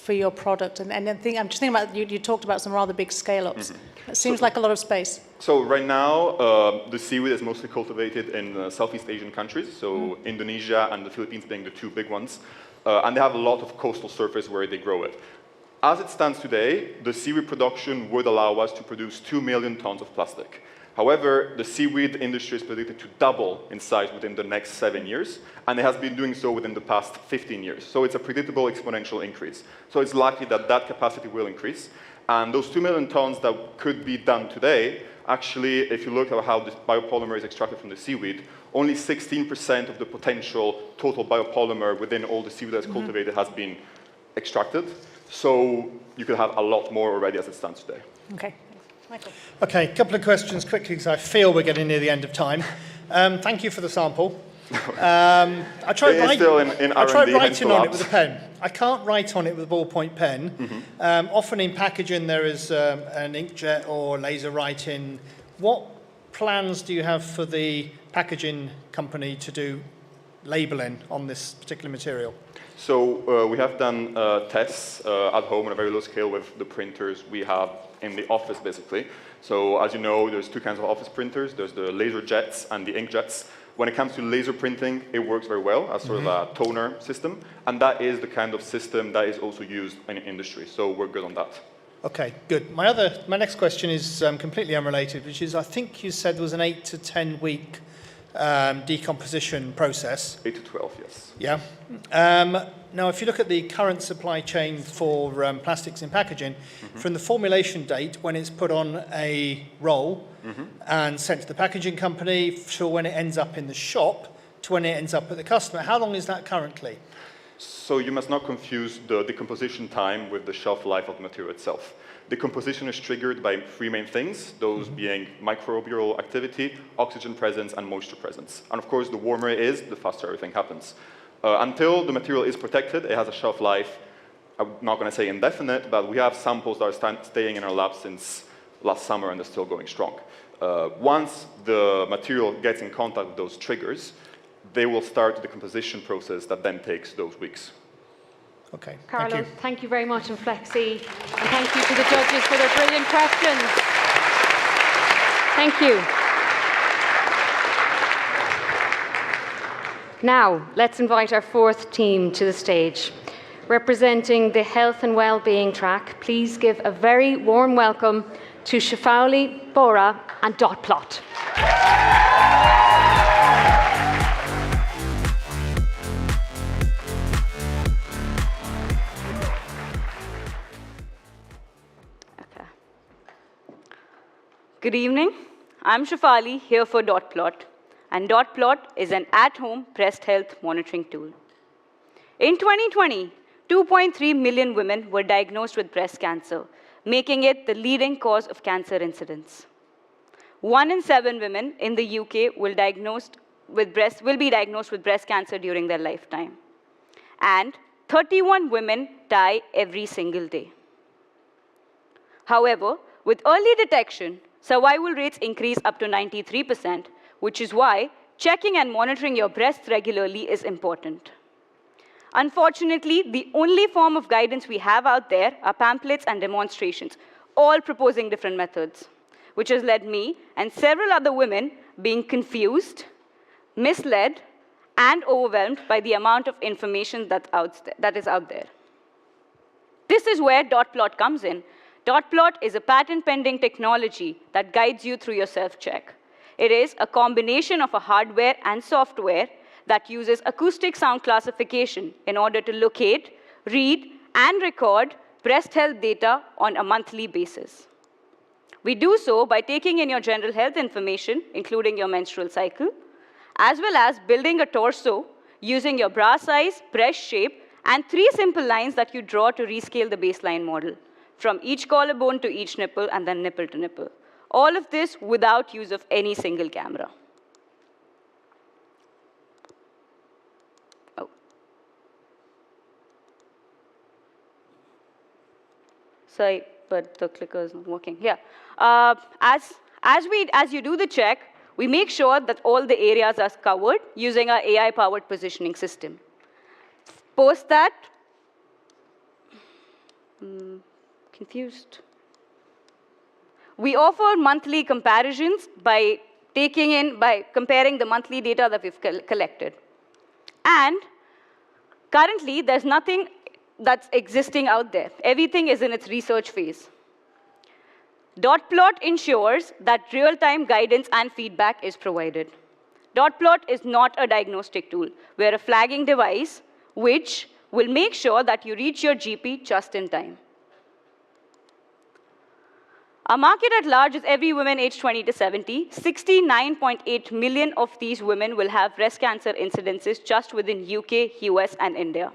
your product? And I'm just thinking about, you talked about some rather big scale-ups. It seems like a lot of space.
So right now, the seaweed is mostly cultivated in Southeast Asian countries, so Indonesia and the Philippines being the two big ones. And they have a lot of coastal surface where they grow it. As it stands today, the seaweed production would allow us to produce 2 million tons of plastic. However, the seaweed industry is predicted to double in size within the next 7 years, and it has been doing so within the past 15 years. So it's a predictable exponential increase. So it's likely that that capacity will increase. And those 2 million tons that could be done today, actually, if you look at how this biopolymer is extracted from the seaweed, only 16% of the potential total biopolymer within all the seaweed that's cultivated has been extracted. So you could have a lot more already as it stands today.
Okay. Michael.
Okay, a couple of questions quickly because I feel we're getting near the end of time. Thank you for the sample. I tried writing on it with a pen. I can't write on it with a ballpoint pen. Often in packaging there is an inkjet or laser writing. What plans do you have for the packaging company to do labeling on this particular material?
So we have done tests at home on a very low scale with the printers we have in the office, basically. So as you know, there's two kinds of office printers. There's the laser jets and the inkjets. When it comes to laser printing, it works very well as sort of a toner system. And that is the kind of system that is also used in industry. So we're good on that. Okay, good. My next question is completely unrelated, which is I think you said there was an 8 to 10 week decomposition process. 8 to 12, yes.
Yeah. Now, if you look at the current supply chain for plastics in packaging, from the formulation date when it's put on a roll and sent to the packaging company to when it ends up in the shop to when it ends up at the customer, how long is that currently?
So you must not confuse the decomposition time with the shelf life of the material itself. Decomposition is triggered by three main things, those being microbial activity, oxygen presence, and moisture presence. And of course, the warmer it is, the faster everything happens. Until the material is protected, it has a shelf life, I'm not going to say indefinite, but we have samples that are staying in our lab since last summer and they're still going strong. Once the material gets in contact with those triggers, they will start the decomposition process that then takes those weeks.
Okay,
Carlos, thank you very much, and Flexi. And thank you to the judges for their brilliant questions. Thank you. Now, let's invite our fourth team to the stage. Representing the Health and Wellbeing track, please give a very warm welcome to Shefali, Bora, and Dotplot.
Good evening. I'm Shefali, here for Dotplot, and Dotplot is an at-home breast health monitoring tool. In 2020, 2.3 million women were diagnosed with breast cancer, making it the leading cause of cancer incidence. 1 in 7 women in the UK will be diagnosed with breast cancer during their lifetime. And 31 women die every single day. However, with early detection, survival rates increase up to 93%, which is why checking and monitoring your breasts regularly is important. Unfortunately, the only form of guidance we have out there are pamphlets and demonstrations, all proposing different methods, which has led me and several other women being confused, misled, and overwhelmed by the amount of information that is out there. This is where Dotplot comes in. Dotplot is a patent-pending technology that guides you through your self-check. It is a combination of a hardware and software that uses acoustic sound classification in order to locate, read, and record breast health data on a monthly basis. We do so by taking in your general health information, including your menstrual cycle, as well as building a torso using your bra size, breast shape, and 3 simple lines that you draw to rescale the baseline model, from each collarbone to each nipple, and then nipple to nipple. All of this without use of any single camera. Oh. Sorry, but the clicker is not working. Yeah. As you do the check, we make sure that all the areas are covered using our AI-powered positioning system. Post that, confused. We offer monthly comparisons by comparing the monthly data that we've collected. And currently, there's nothing that's existing out there. Everything is in its research phase. Dotplot ensures that real-time guidance and feedback is provided. Dotplot is not a diagnostic tool. We're a flagging device which will make sure that you reach your GP just in time. Our market at large is every woman aged 20 to 70. 69.8 million of these women will have breast cancer incidences just within UK, US, and India.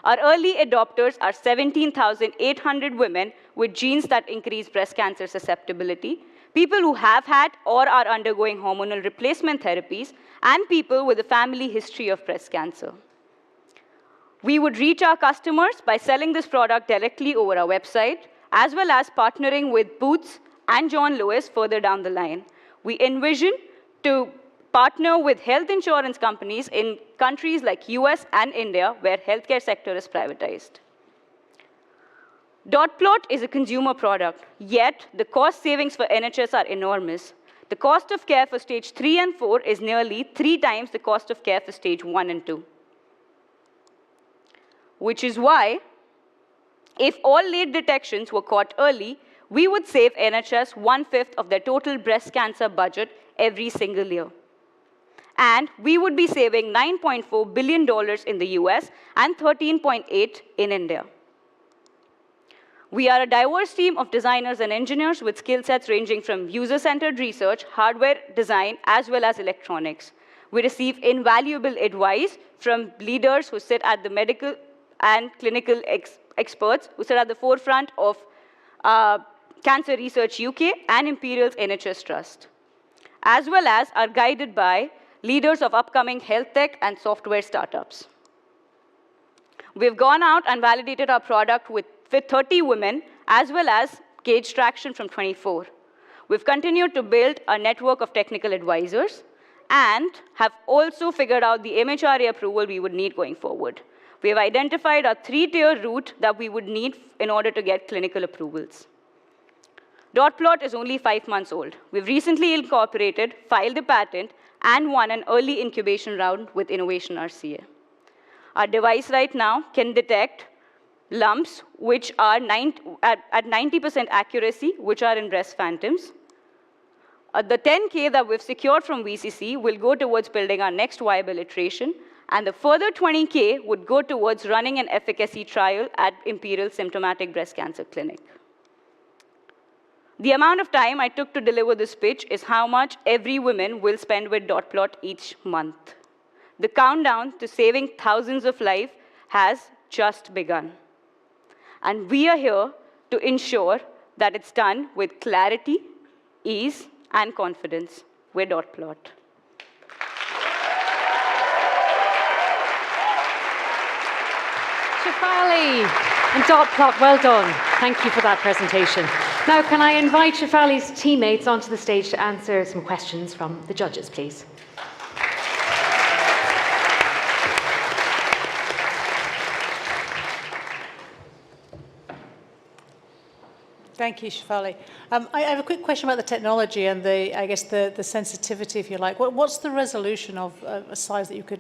Our early adopters are 17,800 women with genes that increase breast cancer susceptibility, people who have had or are undergoing hormonal replacement therapies, and people with a family history of breast cancer. We would reach our customers by selling this product directly over our website, as well as partnering with Boots and John Lewis further down the line. We envision to partner with health insurance companies in countries like US and India, where healthcare sector is privatized. Dotplot is a consumer product, yet the cost savings for NHS are enormous. The cost of care for stage 3 and 4 is nearly 3 times the cost of care for stage 1 and 2. Which is why, if all late detections were caught early, we would save NHS 1/5 of their total breast cancer budget every single year. And we would be saving $9.4 billion in the US and $13.8 in India. We are a diverse team of designers and engineers with skill sets ranging from user-centered research, hardware design, as well as electronics. We receive invaluable advice from leaders who sit at the medical and clinical experts who sit at the forefront of Cancer Research UK and Imperial's NHS Trust, as well as are guided by leaders of upcoming health tech and software startups. We've gone out and validated our product with 30 women, as well as gauged traction from 24. We've continued to build a network of technical advisors and have also figured out the MHRA approval we would need going forward. We have identified a 3-tier route that we would need in order to get clinical approvals. Dot-plot is only 5 months old. We've recently incorporated, filed a patent, and won an early incubation round with Innovation RCA. Our device right now can detect lumps which are at 90% accuracy, which are in breast phantoms. The 10K that we've secured from VCC will go towards building our next viable iteration, and the further 20K would go towards running an efficacy trial at Imperial Symptomatic Breast Cancer Clinic. The amount of time I took to deliver this pitch is how much every woman will spend with Dot-plot each month. The countdown to saving thousands of lives has just begun. And we are here to ensure that it's done with clarity, ease, and confidence with Dot-plot.
Shefali and Dot-plot, well done. Thank you for that presentation. Now, can I invite Shefali's teammates onto the stage to answer some questions from the judges, please?
Thank you, Shefali. I have a quick question about the technology and the sensitivity, if you like. What's the resolution of a size that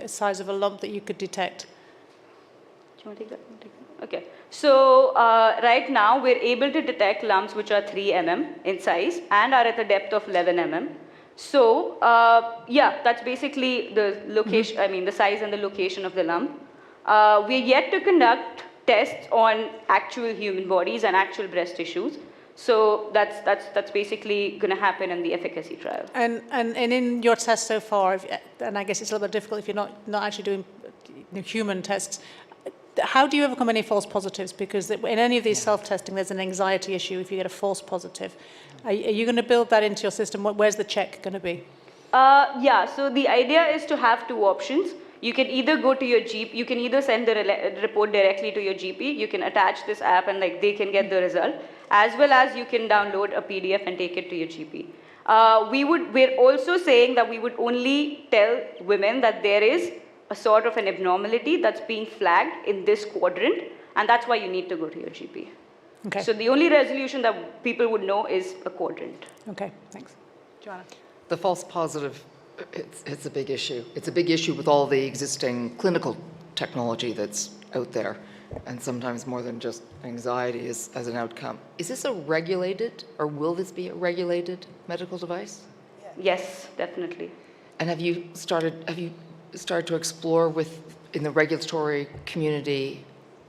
a size of a lump that you could detect?
Do you want to take that? Okay. So right now, we're able to detect lumps which are 3 mm in size and are at a depth of 11 mm. So yeah, that's basically the location, the size and the location of the lump. We're yet to conduct tests on actual human bodies and actual breast tissues. So that's basically going to happen in the efficacy trial.
And in your test so far, and I guess it's a little bit difficult if you're not actually doing human tests, how do you overcome any false positives? Because in any of these self-testing, there's an anxiety issue if you get a false positive. Are you going to build that into your system? Where's the check going to be?
Yeah, so the idea is to have 2 options. You can either go to your GP, you can either send the report directly to your GP, you can attach this app and they can get the result, as well as you can download a PDF and take it to your GP. We're also saying that we would only tell women that there is a sort of an abnormality that's being flagged in this quadrant, and that's why you need to go to your GP.
Okay.
So the only resolution that people would know is a quadrant.
Okay, thanks. Joanna?
The false positive, it's a big issue. It's a big issue with all the existing clinical technology that's out there, and sometimes more than just anxiety as an outcome. Is this a regulated, or will this be a regulated medical device?
Yes, definitely.
And have you started to explore in the regulatory community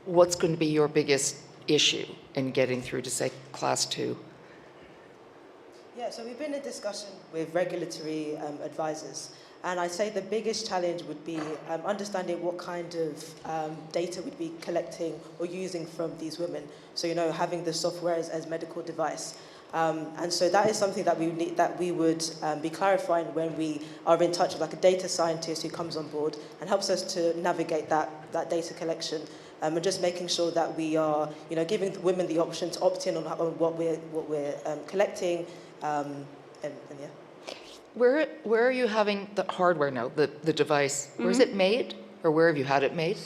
what's going to be your biggest issue in getting through to, say, Class 2?
Yeah, so we've been in discussion with regulatory advisors, and I'd say the biggest challenge would be understanding what kind of data we'd be collecting or using from these women. So, having the software as medical device. And so that is something that we would be clarifying when we are in touch with a data scientist who comes on board and helps us to navigate that data collection, and just making sure that we are giving the women the option to opt in on what we're collecting, and yeah.
Where are you having the hardware now, the device? Where is it made, or where have you had it made?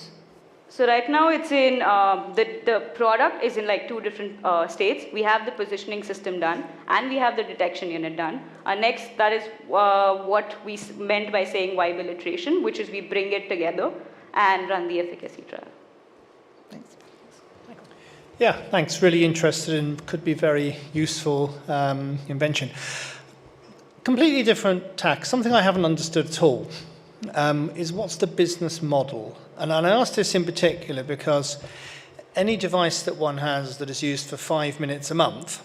So right now it's in, the product is in 2 different states. We have the positioning system done, and we have the detection unit done. Next, that is what we meant by saying viable iteration, which is we bring it together and run the efficacy trial.
Thanks.
Yeah, thanks. Really interested and could be very useful invention. Completely different tack. Something I haven't understood at all is what's the business model? And I ask this in particular because any device that one has that is used for 5 minutes a month,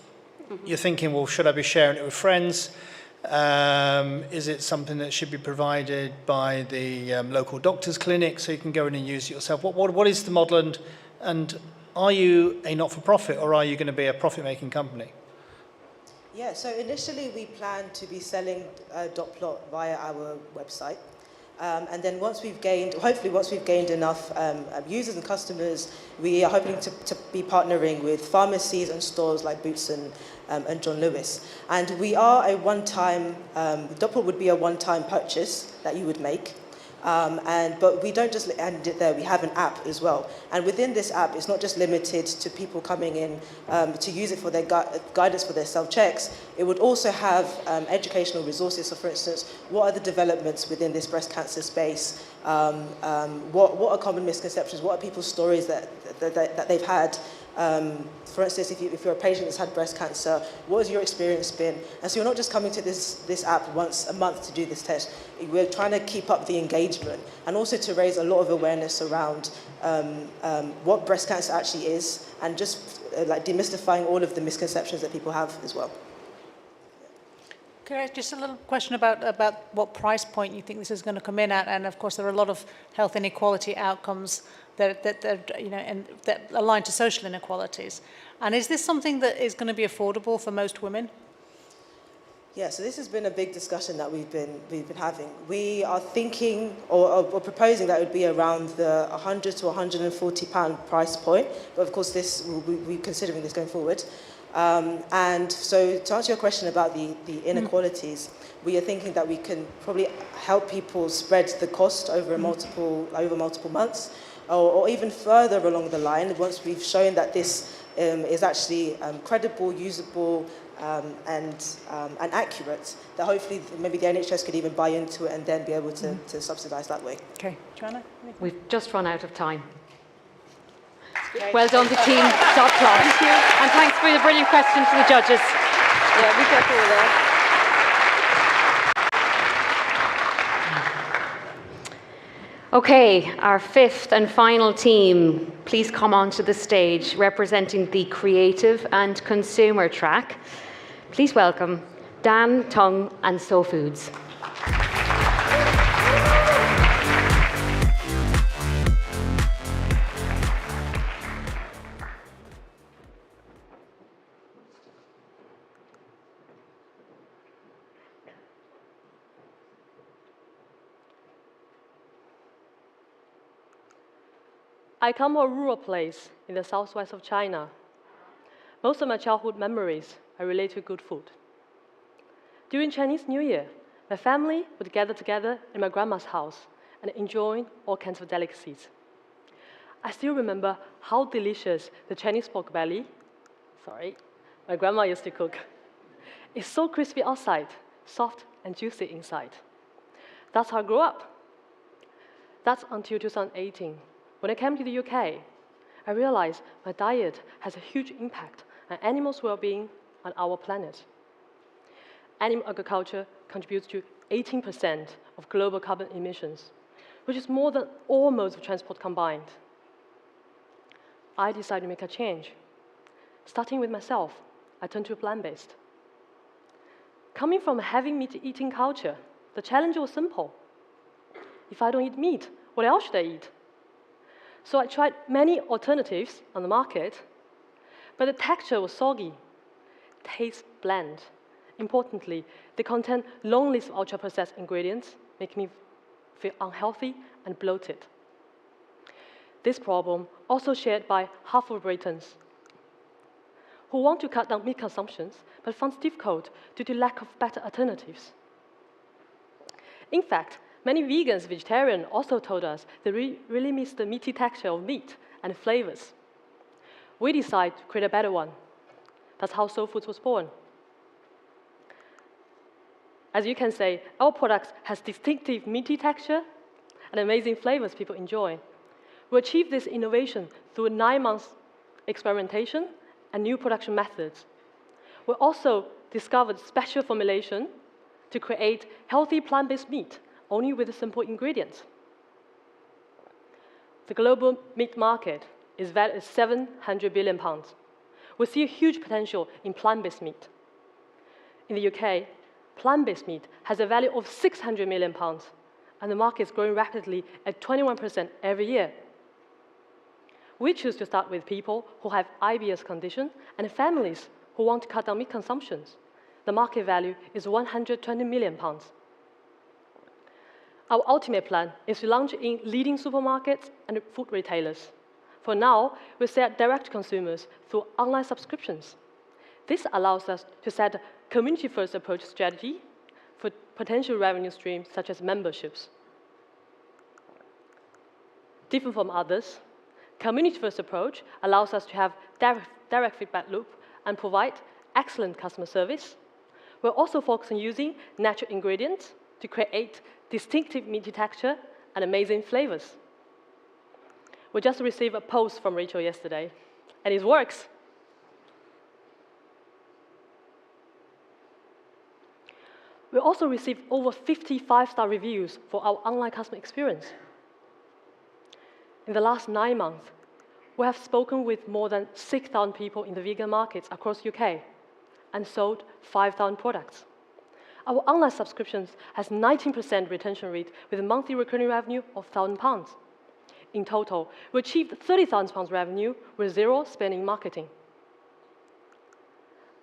you're thinking, well, should I be sharing it with friends? Is it something that should be provided by the local doctor's clinic so you can go in and use it yourself? What is the model, and are you a not-for-profit, or are you going to be a profit-making company?
Yeah, so initially we planned to be selling dot plot via our website. And then hopefully once we've gained enough users and customers, we are hoping to be partnering with pharmacies and stores like Boots and John Lewis. And we are a one-time, dot plot would be a one-time purchase that you would make. But we don't just end it there, we have an app as well. And within this app, it's not just limited to people coming in to use it for their guidance for their self-checks. It would also have educational resources. So for instance, what are the developments within this breast cancer space? What are common misconceptions? What are people's stories that they've had? For instance, if you're a patient that's had breast cancer, what has your experience been? And so you're not just coming to this app once a month to do this test. We're trying to keep up the engagement and also to raise a lot of awareness around what breast cancer actually is, and just like demystifying all of the misconceptions that people have as well.
Okay, just a little question about what price point you think this is going to come in at, and of course there are a lot of health inequality outcomes that align to social inequalities. And is this something that is going to be affordable for most women?
Yeah, so this has been a big discussion that we've been having. We are thinking or proposing that it would be around the £100 to £140 price point, but of course we're considering this going forward. And so to answer your question about the inequalities, we are thinking that we can probably help people spread the cost over multiple months, or even further along the line, once we've shown that this is actually credible, usable, and accurate, that hopefully maybe the NHS could even buy into it and then be able to subsidise that way.
Okay, Joanna?
We've just run out of time. Well done to Team Dot Plot. Thank you. And thanks for the brilliant questions to the judges.
Yeah, be careful with that.
Okay, our fifth and final team, please come onto the stage representing the creative and consumer track. Please welcome Dan, Tung and So Foods.
I come from a rural place in the southwest of China. Most of my childhood memories are related to good food. During Chinese New Year, my family would gather together in my grandma's house and enjoy all kinds of delicacies. I still remember how delicious the Chinese pork belly, my grandma used to cook. It's so crispy outside, soft and juicy inside. That's how I grew up. That's until 2018. When I came to the UK, I realized my diet has a huge impact on animals' well-being on our planet. Animal agriculture contributes to 18% of global carbon emissions, which is more than all modes of transport combined. I decided to make a change. Starting with myself, I turned to plant-based. Coming from a heavy meat-eating culture, the challenge was simple. If I don't eat meat, what else should I eat? So I tried many alternatives on the market, but the texture was soggy, taste bland. Importantly, they contain long lists of ultra-processed ingredients, making me feel unhealthy and bloated. This problem also shared by half of Britons, who want to cut down meat consumptions, but finds it difficult due to lack of better alternatives. In fact, many vegans, vegetarians also told us they really miss the meaty texture of meat and flavors. We decided to create a better one. That's how Soul Foods was born. As you can see, our product has distinctive meaty texture and amazing flavors people enjoy. We achieved this innovation through 9 months experimentation and new production methods. We also discovered special formulation to create healthy plant-based meat only with simple ingredients. The global meat market is valued at £700 billion. We see a huge potential in plant-based meat. In the UK, plant-based meat has a value of £600 million, and the market is growing rapidly at 21% every year. We choose to start with people who have IBS conditions and families who want to cut down meat consumptions. The market value is £120 million. Our ultimate plan is to launch in leading supermarkets and food retailers. For now, we sell direct to consumers through online subscriptions. This allows us to set a community-first approach strategy for potential revenue streams such as memberships. Different from others, community-first approach allows us to have direct feedback loop and provide excellent customer service. We're also focused on using natural ingredients to create distinctive meaty texture and amazing flavors. We just received a post from Rachel yesterday, and it works. We also received over 50 five-star reviews for our online customer experience. In the last 9 months, we have spoken with more than 6,000 people in the vegan markets across UK and sold 5,000 products. Our online subscriptions has 19% retention rate with a monthly recurring revenue of £1,000. In total, we achieved £30,000 revenue with zero spending marketing.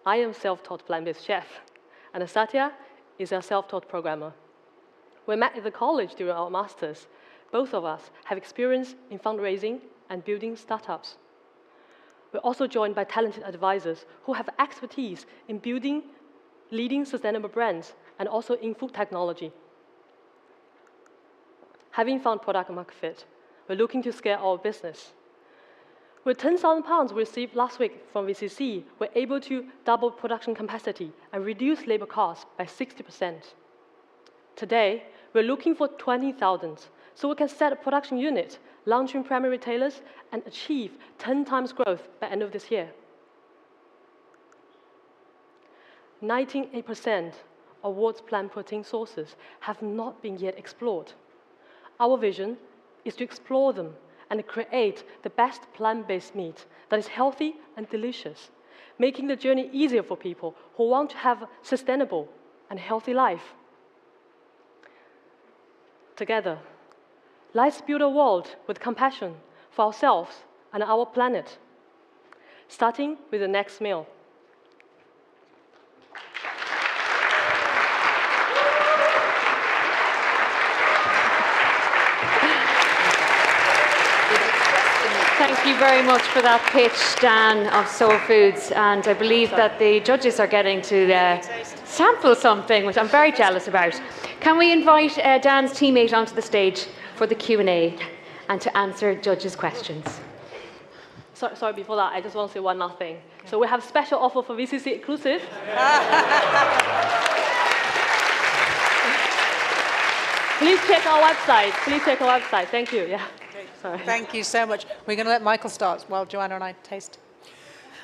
I am a self-taught plant-based chef, and Satya is a self-taught programmer. We met at the college during our masters. Both of us have experience in fundraising and building startups. We're also joined by talented advisors who have expertise in building leading sustainable brands and also in food technology. Having found product market fit, we're looking to scale our business. With £10,000 we received last week from VCC, we're able to double production capacity and reduce labor costs by 60%. Today, we're looking for 20,000, so we can set a production unit, launch in primary retailers, and achieve 10 times growth by end of this year. 98% of world's plant protein sources have not been yet explored. Our vision is to explore them and create the best plant-based meat that is healthy and delicious, making the journey easier for people who want to have a sustainable and healthy life. Together, let's build a world with compassion for ourselves and our planet, starting with the next meal.
Thank you very much for that pitch, Dan, of Soul Foods. And I believe that the judges are getting to sample something, which I'm very jealous about. Can we invite Dan's teammate onto the stage for the Q&A and to answer judges' questions?
Sorry, before that, I just want to say one last thing. So we have a special offer for VCC exclusive. Please check our website. Thank you. Yeah. Sorry.
Thank you so much. We're going to let Michael start while Joanna and I taste.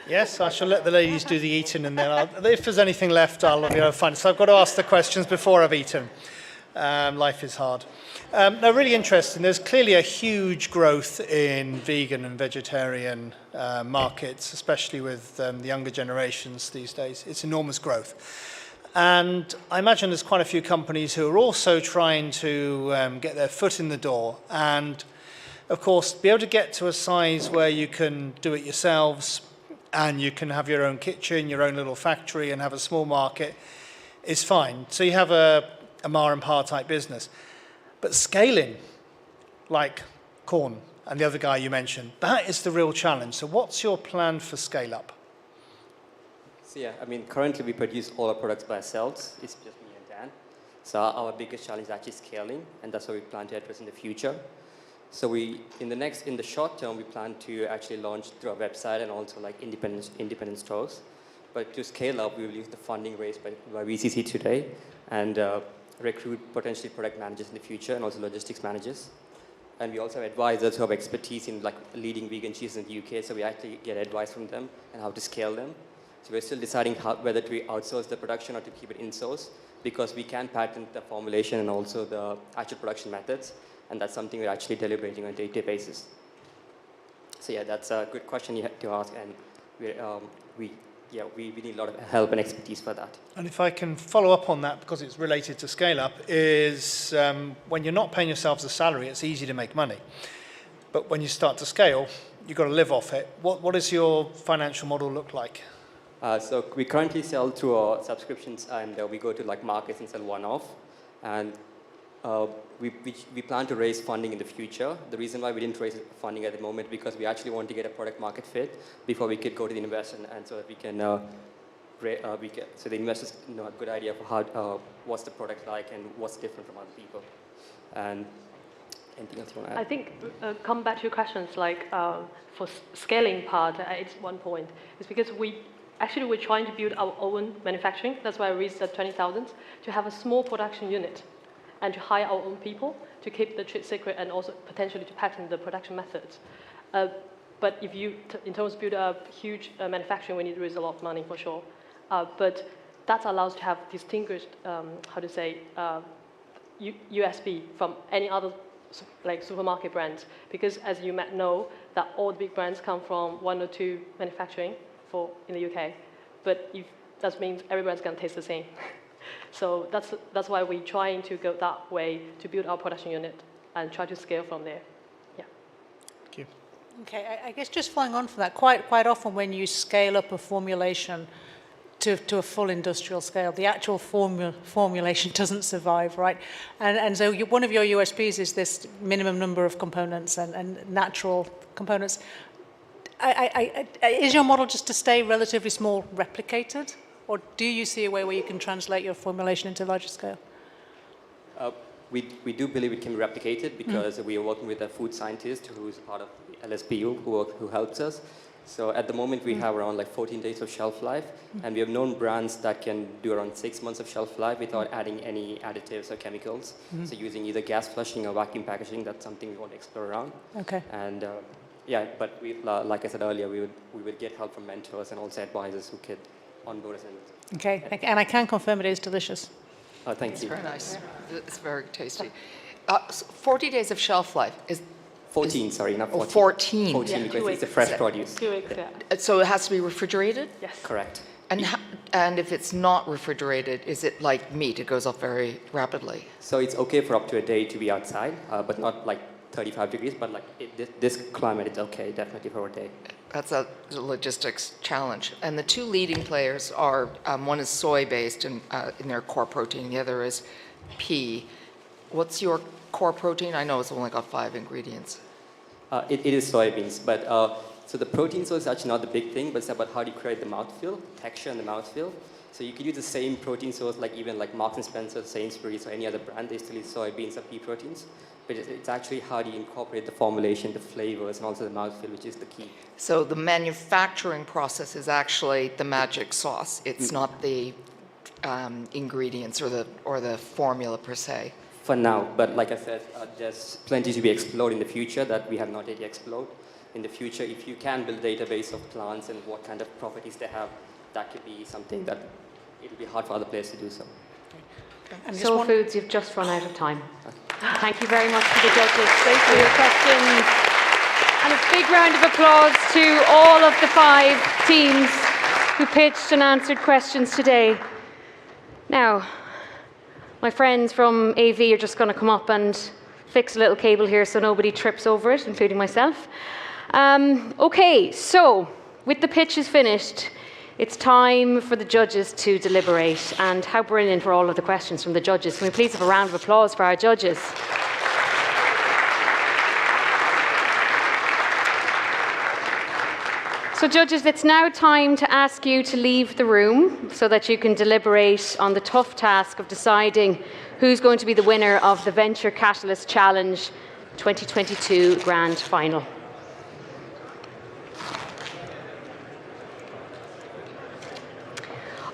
Yes, I shall let the ladies do the eating, and then if there's anything left, I'll find it. So I've got to ask the questions before I've eaten. Life is hard. No, really interesting. There's clearly a huge growth in vegan and vegetarian markets, especially with the younger generations these days. It's enormous growth. And I imagine there's quite a few companies who are also trying to get their foot in the door and, of course, be able to get to a size where you can do it yourselves and you can have your own kitchen, your own little factory and have a small market is fine. So you have a ma and pa type business. But scaling, like corn and the other guy you mentioned, that is the real challenge. So what's your plan for scale up?
So yeah, I mean, currently we produce all our products by ourselves. It's just me and Dan. So our biggest challenge is actually scaling, and that's what we plan to address in the future. So in the short term, we plan to actually launch through our website and also like independent stores. But to scale up, we will use the funding raised by VCC today and recruit potentially product managers in the future and also logistics managers. And we also have advisors who have expertise in like leading vegan cheese in the UK, so we actually get advice from them and how to scale them. So we're still deciding whether to outsource the production or to keep it in-source, because we can patent the formulation and also the actual production methods. And that's something we're actually deliberating on a day-to-day basis. So yeah, that's a good question you have to ask, and we yeah, we need a lot of help and expertise for that.
And if I can follow up on that, because it's related to scale up, is when you're not paying yourselves a salary, it's easy to make money. But when you start to scale, you've got to live off it. What does your financial model look like?
So we currently sell through our subscriptions, and we go to like markets and sell one-off. And we plan to raise funding in the future. The reason why we didn't raise funding at the moment because we actually want to get a product market fit before we could go to the investor, and so that we can, so the investors know a good idea of how what's the product like and what's different from other people. And anything else you want to add?
I think come back to your questions, like for scaling part, it's one point. It's because we're trying to build our own manufacturing. That's why I raised the 20,000 to have a small production unit and to hire our own people to keep the trade secret and also potentially to patent the production methods. But if you, in terms of build a huge manufacturing, we need to raise a lot of money for sure. But that allows to have distinguished, USP from any other like supermarket brands, because as you might know, that all the big brands come from 1 or 2 manufacturing in the UK, but that means every brand's going to taste the same. So that's why we're trying to go that way to build our production unit and try to scale from there. Yeah.
Thank you.
Okay, I guess just following on from that, quite often when you scale up a formulation to a full industrial scale, the actual formulation doesn't survive, right? And so one of your USPs is this minimum number of components and natural components. Is your model just to stay relatively small, replicated? Or do you see a way where you can translate your formulation into larger scale?
We do believe it can be replicated because we are working with a food scientist who is part of LSPU who helps us. So at the moment we have around like 14 days of shelf life, and we have known brands that can do around 6 months of shelf life without adding any additives or chemicals. So using either gas flushing or vacuum packaging, that's something we want to explore around.
Okay.
And yeah, but like I said earlier, we would get help from mentors and also advisors who could onboard us.
Okay, and I can confirm it is delicious.
Thank you.
It's very nice. It's very tasty. 40 days of shelf life is
14, sorry, not 14.
14.
14 because it's a fresh produce.
2 weeks, yeah.
So it has to be refrigerated?
Yes.
Correct.
And if it's not refrigerated, is it like meat? It goes off very rapidly.
So it's okay for up to a day to be outside, but not like 35 degrees, but like this climate, it's okay, definitely for a day.
That's a logistics challenge. And the 2 leading players are, one is soy-based in their core protein, the other is pea. What's your core protein? I know it's only got 5 ingredients.
It is soybeans, but so the protein source is actually not the big thing, but it's about how do you create the mouthfeel, texture and the mouthfeel. So you could use the same protein source, like even like Marks & Spencer, Sainsbury's, or any other brand, they still use soybeans or pea proteins. But it's actually how do you incorporate the formulation, the flavors, and also the mouthfeel, which is the key.
So the manufacturing process is actually the magic sauce. It's not the ingredients or the formula per se.
For now, but like I said, there's plenty to be explored in the future that we have not yet explored. In the future, if you can build a database of plants and what kind of properties they have, that could be something that it will be hard for other players to do so.
And Soul Foods, you've just run out of time. Thank you very much to the judges. Thanks for your questions. And a big round of applause to all of the 5 teams who pitched and answered questions today. Now, my friends from AV are just going to come up and fix a little cable here so nobody trips over it, including myself. Okay, so with the pitches finished, it's time for the judges to deliberate. And how brilliant were all of the questions from the judges. Can we please have a round of applause for our judges? So judges, it's now time to ask you to leave the room so that you can deliberate on the tough task of deciding who's going to be the winner of the Venture Catalyst Challenge 2022 Grand Final.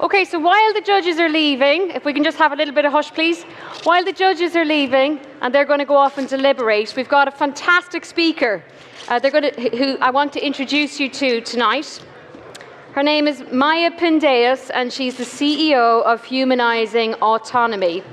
Okay, so while the judges are leaving, if we can just have a little bit of hush, please. While the judges are leaving, and they're going to go off and deliberate, we've got a fantastic speaker who I want to introduce you to tonight. Her name is Maya Pindeus, and she's the CEO of Humanizing Autonomy.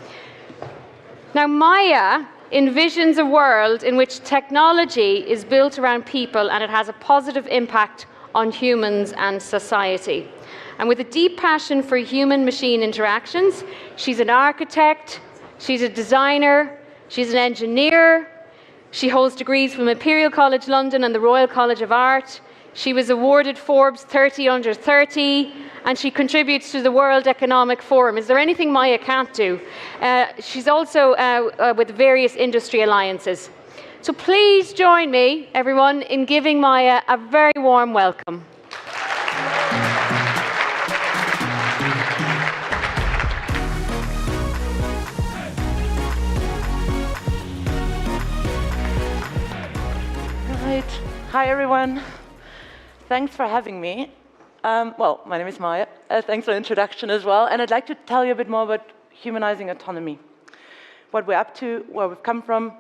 Now, Maya envisions a world in which technology is built around people and it has a positive impact on humans and society. and with a deep passion for human-machine interactions. She's an architect, she's a designer, she's an engineer. She holds degrees from Imperial College London and the Royal College of Art. She was awarded Forbes 30 Under 30, and she contributes to the World Economic Forum. Is there anything Maya can't do? She's also with various industry alliances. So please join me, everyone, in giving Maya a very warm welcome.
Right. Hi, everyone. Thanks for having me. Well, my name is Maya. Thanks for the introduction as well. And I'd like to tell you a bit more about humanizing autonomy. What we're up to, where we've come from,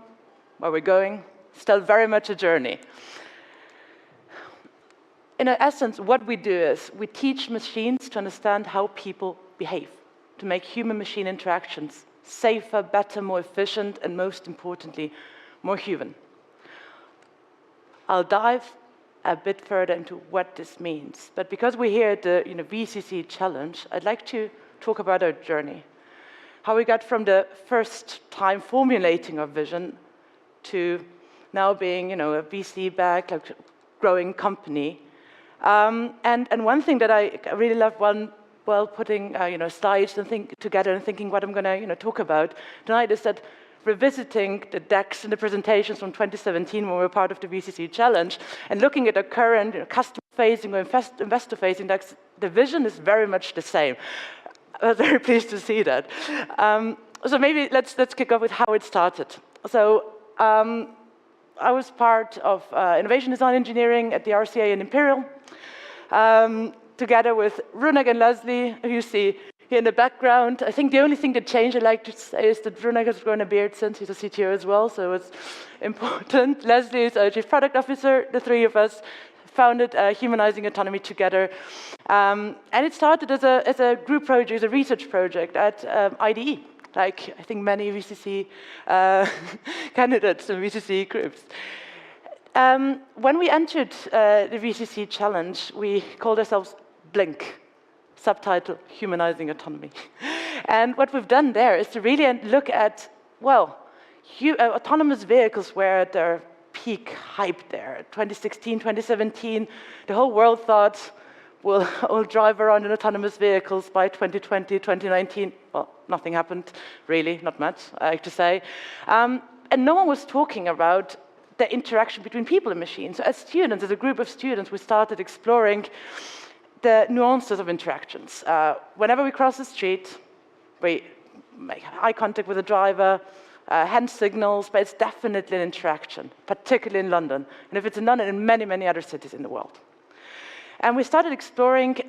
where we're going. Still very much a journey. In essence, what we do is we teach machines to understand how people behave, to make human-machine interactions safer, better, more efficient, and most importantly, more human. I'll dive a bit further into what this means. But because we're here at the VCC Challenge, I'd like to talk about our journey. How we got from the first time formulating our vision to now being a VC-backed, growing company. And one thing that I really love while putting slides and together and thinking what I'm going to talk about tonight is that revisiting the decks and the presentations from 2017 when we were part of the VCC Challenge and looking at the current customer-facing or investor-facing decks, the vision is very much the same. I was very pleased to see that. So maybe let's kick off with how it started. So I was part of innovation design engineering at the RCA in Imperial, together with Runak and Leslie, who you see here in the background. I think the only thing that changed, I'd like to say, is that Runak has grown a beard since he's a CTO as well, so it's important. Leslie is our Chief Product Officer. The three of us founded Humanizing Autonomy together. And it started as a group project, as a research project at IDE, like I think many VCC candidates and VCC groups. When we entered the VCC Challenge, we called ourselves Blink. Subtitle, Humanizing Autonomy. And what we've done there is to really look at, well, autonomous vehicles were at their peak hype there. 2016, 2017, the whole world thought we'll all drive around in autonomous vehicles by 2020, 2019. Well, nothing happened, really, not much, I have to say. And no one was talking about the interaction between people and machines. So as students, as a group of students, we started exploring the nuances of interactions. Whenever we cross the street, we make eye contact with the driver, hand signals, but it's definitely an interaction, particularly in London. And if it's in London, in many, many other cities in the world. And we started exploring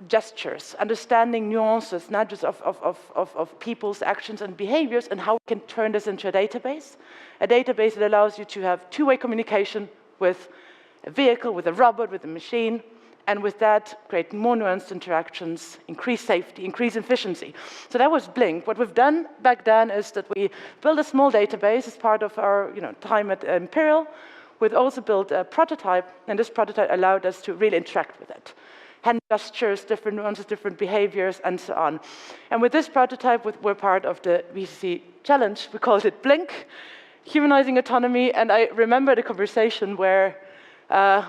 gestures, understanding nuances, not just of people's actions and behaviors, and how we can turn this into a database that allows you to have two-way communication with a vehicle, with a robot, with a machine, and with that, create more nuanced interactions, increase safety, increase efficiency. So that was Blink. What we've done back then is that we built a small database as part of our time at Imperial. We've also built a prototype, and this prototype allowed us to really interact with it. Hand gestures, different nuances, different behaviors, and so on. And with this prototype, we're part of the VCC Challenge. We called it Blink, Humanizing Autonomy, and I remember the conversation where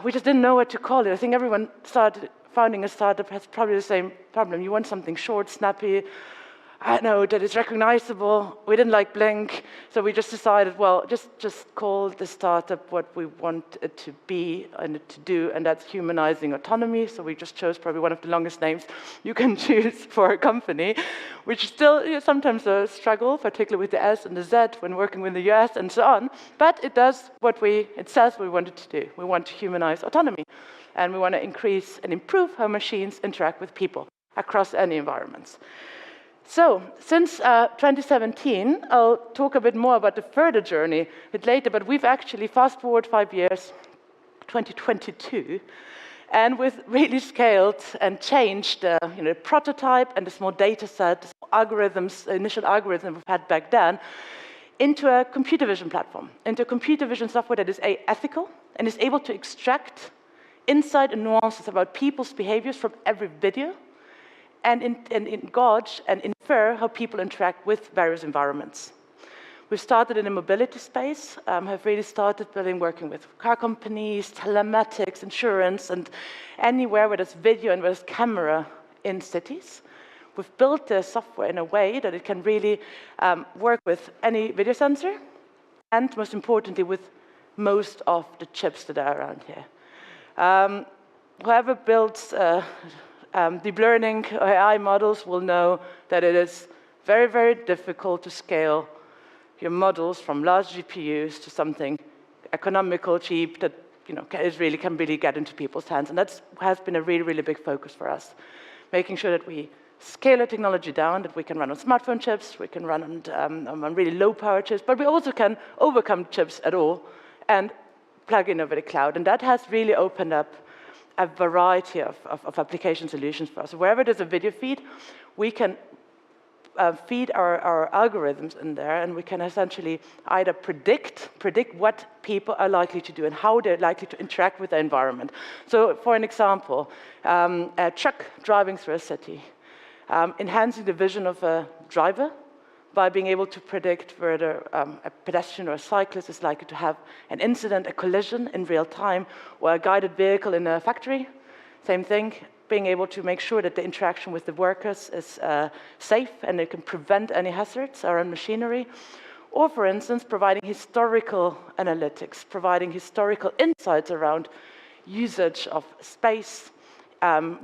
we just didn't know what to call it. I think everyone founding a startup has probably the same problem. You want something short, snappy, I know that is recognizable. We didn't like Blink, so we just decided, well, just call the startup what we want it to be and to do, and that's Humanizing Autonomy. So we just chose probably one of the longest names you can choose for a company, which is still sometimes a struggle, particularly with the S and the Z when working with the US and so on. But it does it says what we wanted to do. We want to humanize autonomy, and we want to increase and improve how machines interact with people across any environments. So, since 2017, I'll talk a bit more about the further journey a bit later, but we've actually fast forward 5 years, 2022, and we've really scaled and changed the prototype and the small data set, the algorithms, initial algorithm we've had back then, into a computer vision platform, into a computer vision software that is ethical and is able to extract insight and nuances about people's behaviors from every video, and gauge and infer how people interact with various environments. We've started in the mobility space, have really started working with car companies, telematics, insurance, and anywhere where there's video and where there's camera in cities. We've built the software in a way that it can really work with any video sensor, and most importantly, with most of the chips that are around here. Whoever builds deep learning or AI models will know that it is very, very difficult to scale your models from large GPUs to something economical, cheap, that can really get into people's hands. And that has been a really, really big focus for us, making sure that we scale the technology down, that we can run on smartphone chips, we can run on really low power chips, but we also can overcome chips at all and plug in over the cloud. And that has really opened up a variety of application solutions for us. So wherever there's a video feed, we can feed our algorithms in there, and we can essentially either predict what people are likely to do and how they're likely to interact with the environment. So for an example, a truck driving through a city, enhancing the vision of a driver by being able to predict whether a pedestrian or a cyclist is likely to have an incident, a collision in real time, or a guided vehicle in a factory. Same thing, being able to make sure that the interaction with the workers is safe and it can prevent any hazards around machinery. Or, for instance, providing historical analytics, providing historical insights around usage of space,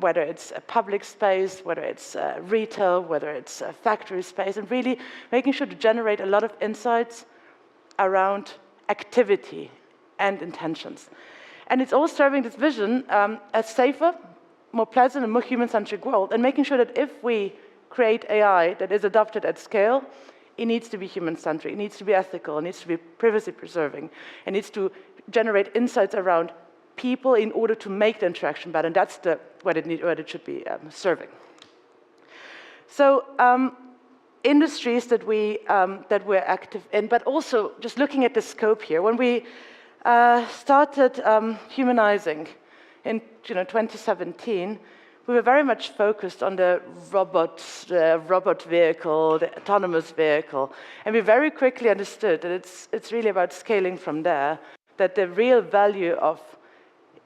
whether it's a public space, whether it's retail, whether it's a factory space, and really making sure to generate a lot of insights around activity and intentions. And it's all serving this vision as safer, more pleasant, and more human-centric world, and making sure that if we create AI that is adopted at scale, it needs to be human-centric, it needs to be ethical, it needs to be privacy-preserving, it needs to generate insights around people in order to make the interaction better, and that's what it should be serving. So industries that we're active in, but also just looking at the scope here. When we started Humanizing in 2017, we were very much focused on the robot vehicle, the autonomous vehicle, and we very quickly understood that it's really about scaling from there, that the real value of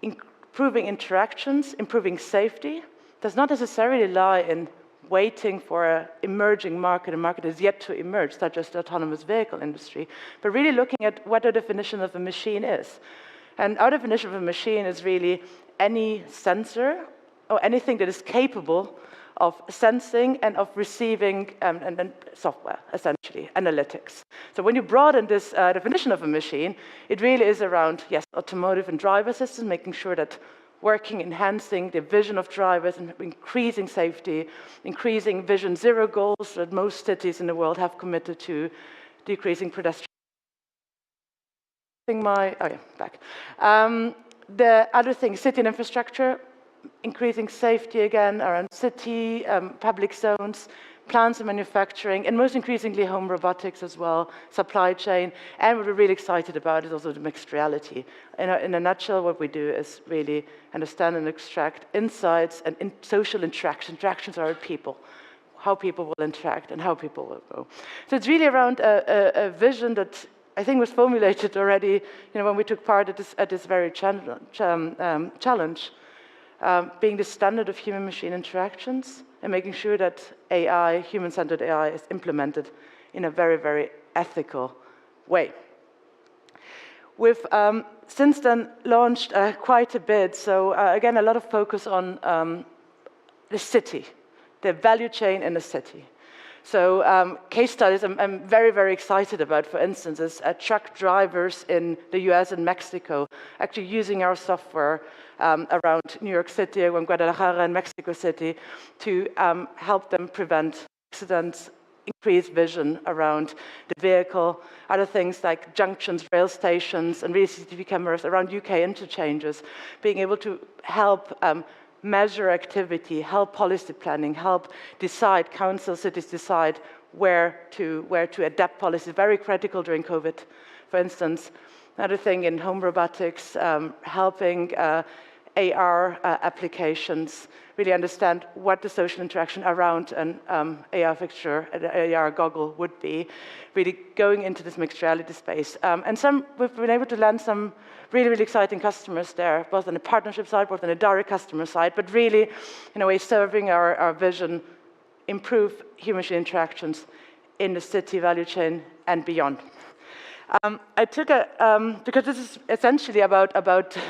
improving interactions, improving safety, does not necessarily lie in waiting for an emerging market, a market that is yet to emerge, such as the autonomous vehicle industry, but really looking at what the definition of a machine is. And our definition of a machine is really any sensor or anything that is capable of sensing and of receiving and software, essentially, analytics. So when you broaden this definition of a machine, it really is around, yes, automotive and driver systems, making sure that working, enhancing the vision of drivers and increasing safety, increasing Vision Zero goals that most cities in the world have committed to, decreasing pedestrian. The other thing, city and infrastructure, increasing safety again around city, public zones, plants and manufacturing, and most increasingly home robotics as well, supply chain. And what we're really excited about is also the mixed reality. In a nutshell, what we do is really understand and extract insights and social interactions are people, how people will interact and how people will go. So it's really around a vision that I think was formulated already, when we took part at this very challenge, being the standard of human-machine interactions and making sure that AI, human-centered AI, is implemented in a very, very ethical way. We've since then launched quite a bit. So again, a lot of focus on the city, the value chain in the city. So case studies I'm very, very excited about, for instance, is truck drivers in the US and Mexico actually using our software around New York City and Guadalajara and Mexico City to help them prevent accidents, increase vision around the vehicle, other things like junctions, rail stations, and really CCTV cameras around UK interchanges, being able to help measure activity, help policy planning, help decide, council cities decide where to adapt policy. Very critical during COVID, for instance. Another thing in home robotics, helping AR applications, really understand what the social interaction around an AR fixture, an AR goggle would be, really going into this mixed reality space. And we've been able to land some really, really exciting customers there, both on the partnership side, both on the direct customer side, but really, in a way, serving our vision, improve human-machine interactions in the city value chain and beyond. I took because this is essentially about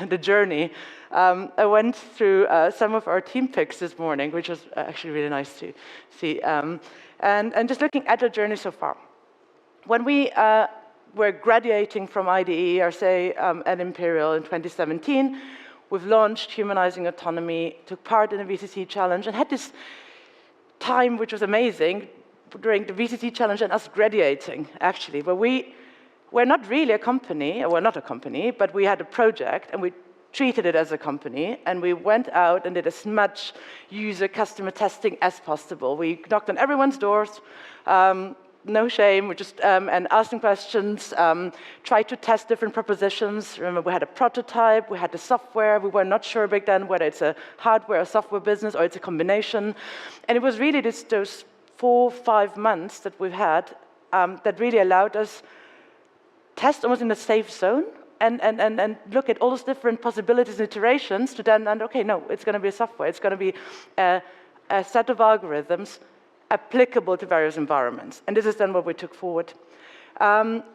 the journey, I went through some of our team picks this morning, which was actually really nice to see, and just looking at the journey so far. When we were graduating from IDE, or say at Imperial in 2017, we've launched Humanizing Autonomy, took part in the VCC challenge, and had this time which was amazing during the VCC challenge and us graduating, actually, where we're not really a company, or we're not a company, but we had a project, and we treated it as a company, and we went out and did as much user customer testing as possible. We knocked on everyone's doors, no shame, we just, and asking questions, tried to test different propositions. Remember, we had a prototype, we had the software, we were not sure back then whether it's a hardware or software business, or it's a combination. And it was really those 4 or 5 months that we've had that really allowed us test almost in a safe zone, and look at all those different possibilities and iterations to then, okay, no, it's going to be a software. It's going to be a set of algorithms applicable to various environments. And this is then what we took forward.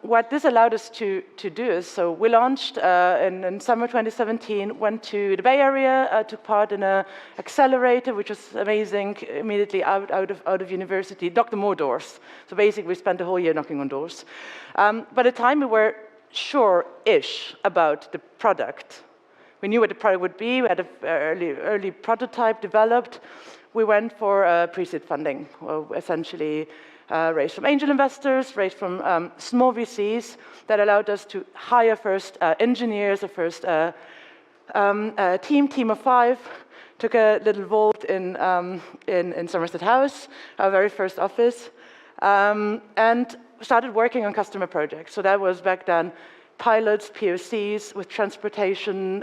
What this allowed us to do is, so we launched in summer 2017, went to the Bay Area, took part in an accelerator, which was amazing, immediately out of university, knocked on more doors. So basically, we spent the whole year knocking on doors. By the time we were sure-ish about the product, we knew what the product would be, we had an early prototype developed, we went for pre-seed funding, essentially raised from angel investors, raised from small VCs that allowed us to hire first engineers, a first team of 5, took a little vault in Somerset House, our very first office, and started working on customer projects. So that was back then pilots, POCs with transportation,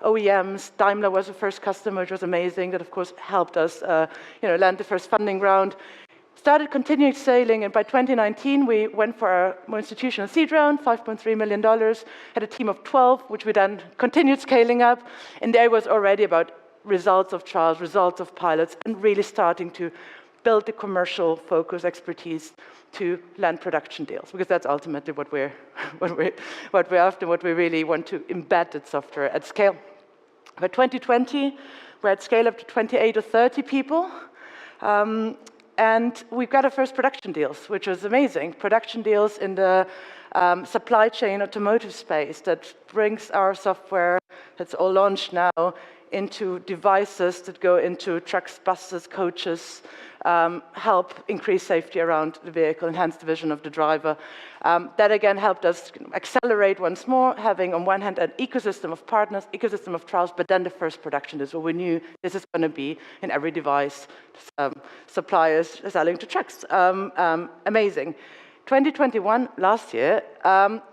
OEMs. Daimler was the first customer, which was amazing. That, of course, helped us land the first funding round. Started continuing sailing, and by 2019, we went for our more institutional seed round, $5.3 million, had a team of 12, which we then continued scaling up, and there was already about results of trials, results of pilots, and really starting to build the commercial focus expertise to land production deals, because that's ultimately what we're after, what we really want to embed that software at scale. By 2020, we're at scale up to 28 or 30 people, and we've got our first production deals, which was amazing. Production deals in the supply chain automotive space that brings our software, that's all launched now, into devices that go into trucks, buses, coaches, help increase safety around the vehicle, enhance the vision of the driver. That again helped us accelerate once more, having on one hand an ecosystem of partners, ecosystem of trials, but then the first production is where we knew this is going to be in every device, suppliers selling to trucks. Amazing. 2021, last year,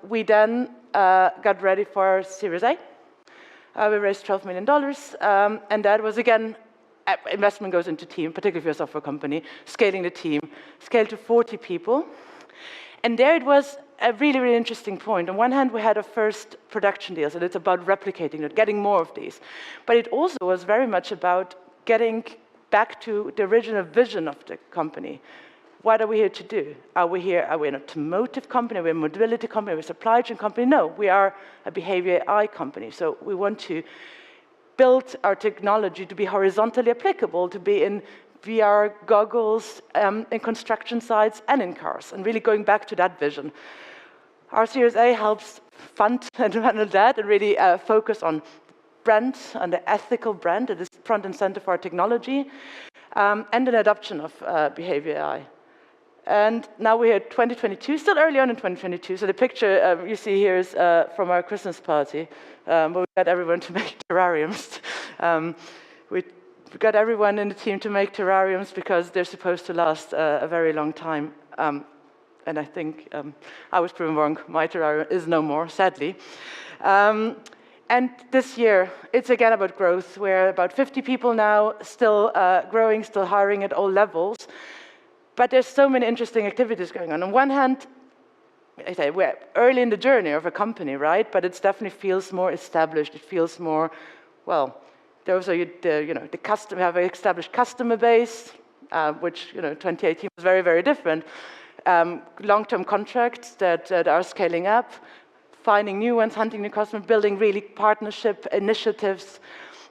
we then got ready for Series A. We raised $12 million, and that was, again, investment goes into team, particularly if you're a software company, scaling the team, scaled to 40 people. And there it was a really, really interesting point. On one hand, we had our first production deals, and it's about replicating it, getting more of these. But it also was very much about getting back to the original vision of the company. What are we here to do? Are we an automotive company? Are we a mobility company? Are we a supply chain company? No, we are a behavior AI company. So we want to build our technology to be horizontally applicable, to be in VR goggles, in construction sites, and in cars, and really going back to that vision. Our Series A helps fund and handle that, and really focus on brand, on the ethical brand that is front and center for our technology, and an adoption of behavior AI. And now we're at 2022, still early on in 2022. So the picture you see here is from our Christmas party, where we got everyone to make terrariums. We got everyone in the team to make terrariums because they're supposed to last a very long time. And I think I was proven wrong. My terrarium is no more, sadly. And this year, it's again about growth. We're about 50 people now, still growing, still hiring at all levels. But there's so many interesting activities going on. On one hand, I say we're early in the journey of a company, right? But it definitely feels more established. It feels more, well, there's we have an established customer base, which 2018 was very, very different. Long-term contracts that are scaling up, finding new ones, hunting new customers, building really partnership initiatives.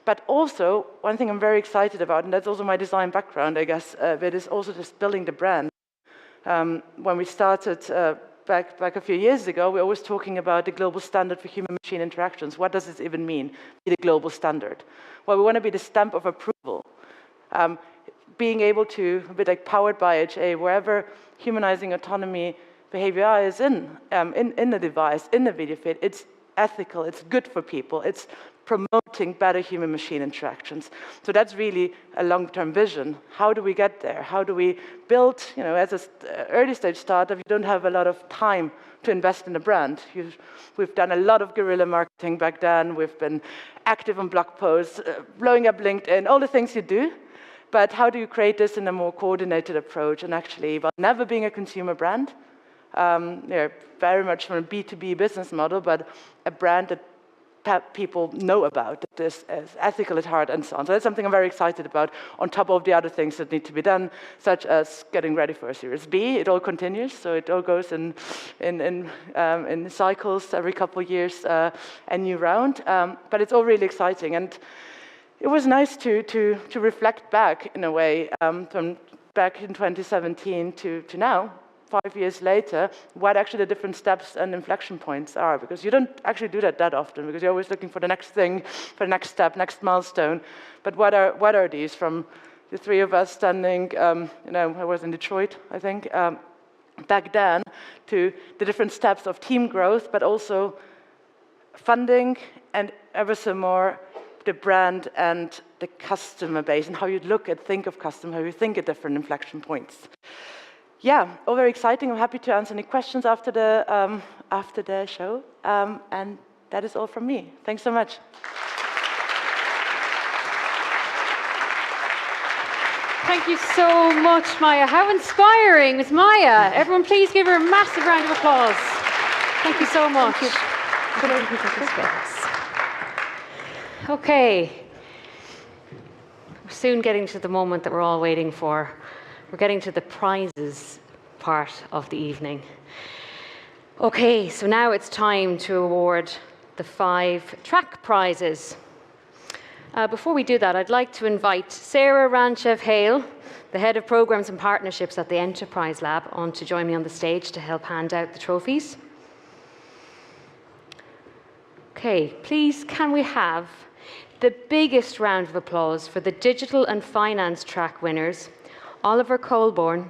But also, one thing I'm very excited about, and that's also my design background, I guess, but is also just building the brand. When we started back a few years ago, we were always talking about the global standard for human-machine interactions. What does this even mean, be the global standard? Well, we want to be the stamp of approval. Being able to, a bit like powered by HA, wherever humanizing autonomy behavior is in the device, in the video feed, it's ethical, it's good for people, it's promoting better human-machine interactions. So that's really a long-term vision. How do we get there? How do we build, as an early-stage startup, you don't have a lot of time to invest in a brand. We've done a lot of guerrilla marketing back then. We've been active on blog posts, blowing up LinkedIn, all the things you do. But how do you create this in a more coordinated approach and actually, while never being a consumer brand, very much from a B2B business model, but a brand that people know about, that is ethical at heart and so on. So that's something I'm very excited about, on top of the other things that need to be done, such as getting ready for a Series B. It all continues, so it all goes in cycles every couple of years, a new round. But it's all really exciting. And it was nice to reflect back, in a way, from back in 2017 to now, 5 years later, what actually the different steps and inflection points are, because you don't actually do that often, because you're always looking for the next thing, for the next step, next milestone. But what are these? From the three of us standing, I was in Detroit, I think, back then, to the different steps of team growth, but also funding and ever so more the brand and the customer base, and how you look at, think of customer, how you think at different inflection points. Yeah, all very exciting. I'm happy to answer any questions after the show. And that is all from me. Thanks so much.
Thank you so much, Maya. How inspiring was Maya? Everyone, please give her a massive round of applause. Thank you so much. Okay. We're soon getting to the moment that we're all waiting for. We're getting to the prizes part of the evening. Okay, so now it's time to award the 5 track prizes. Before we do that, I'd like to invite Sarah Ranchev-Hale, the Head of Programs and Partnerships at the Enterprise Lab, on to join me on the stage to help hand out the trophies. Okay, please can we have the biggest round of applause for the Digital and Finance track winners, Oliver Colborne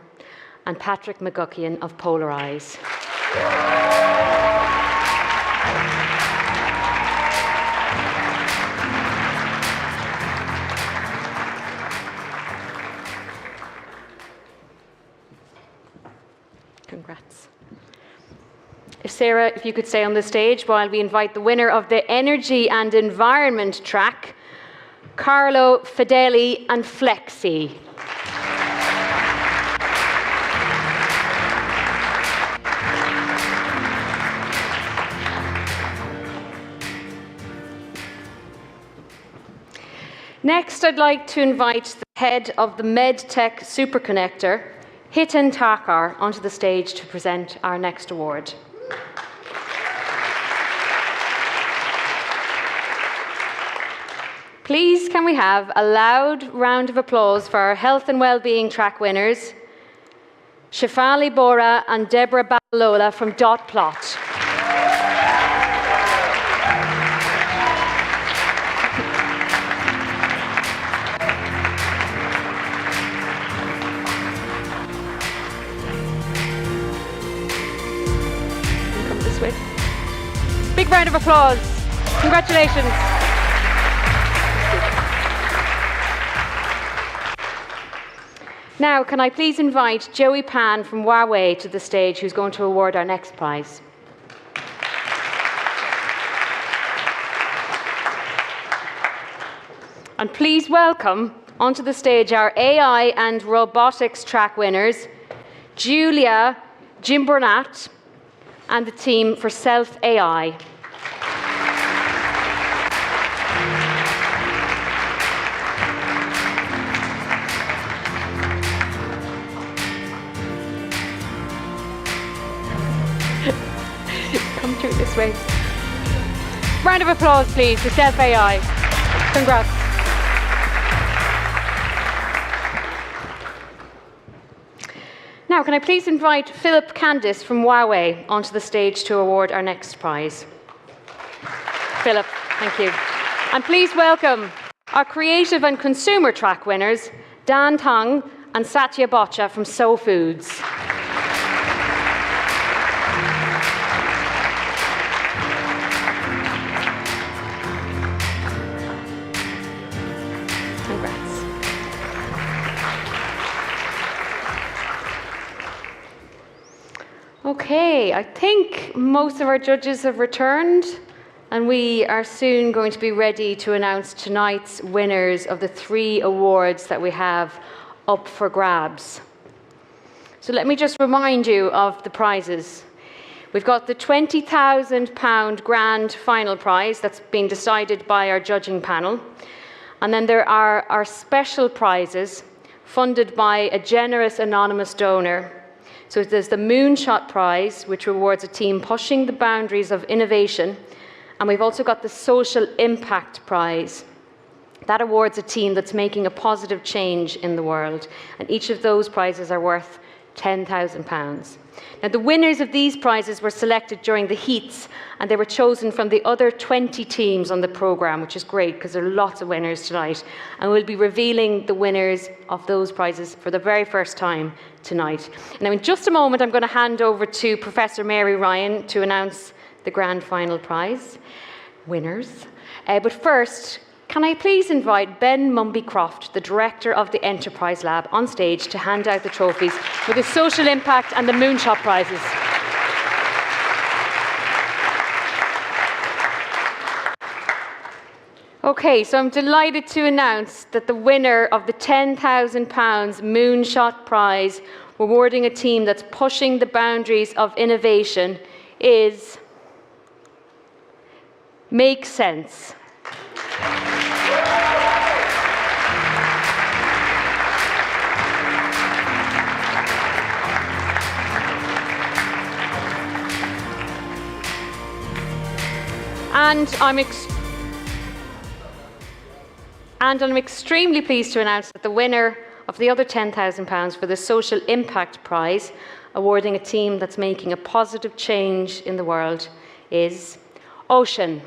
and Patrick McGuckian of Polarize. Congrats. Sarah, if you could stay on the stage while we invite the winner of the Energy and Environment track, Carlo Fedeli and Flexi. Next, I'd like to invite the head of the MedTech Superconnector, Hitan Thakkar, onto the stage to present our next award. Please, can we have a loud round of applause for our Health and Wellbeing track winners, Shefali Bora and Deborah Babalola from Dot Plot. Big round of applause. Congratulations. Now, can I please invite Joey Pan from Huawei to the stage, who's going to award our next prize. And please welcome onto the stage our AI and Robotics Track winners, Julia Gimbernat and the team for Self AI. Come through this way. Round of applause, please, for Self AI. Congrats. Now, can I please invite Philip Candice from Huawei onto the stage to award our next prize? Philip, thank you. And please welcome our creative and consumer track winners, Dan Tang and Satya Bhatia from So Foods. Okay, I think most of our judges have returned, and we are soon going to be ready to announce tonight's winners of the 3 awards that we have up for grabs. So let me just remind you of the prizes. We've got the £20,000 grand final prize that's been decided by our judging panel. And then there are our special prizes funded by a generous anonymous donor. So there's the Moonshot Prize, which rewards a team pushing the boundaries of innovation. And we've also got the Social Impact Prize. That awards a team that's making a positive change in the world. And each of those prizes are worth £10,000. Now, the winners of these prizes were selected during the heats, and they were chosen from the other 20 teams on the programme, which is great because there are lots of winners tonight. And we'll be revealing the winners of those prizes for the very first time tonight. Now, in just a moment, I'm going to hand over to Professor Mary Ryan to announce the grand final prize winners. But first, can I please invite Ben Mumby-Croft, the Director of the Enterprise Lab, on stage to hand out the trophies for the Social Impact and the Moonshot Prizes. Okay, so I'm delighted to announce that the winner of the £10,000 Moonshot Prize, rewarding a team that's pushing the boundaries of innovation, is Make Sense. And I'm extremely pleased to announce that the winner of the other £10,000 for the Social Impact Prize, awarding a team that's making a positive change in the world, is Ocean.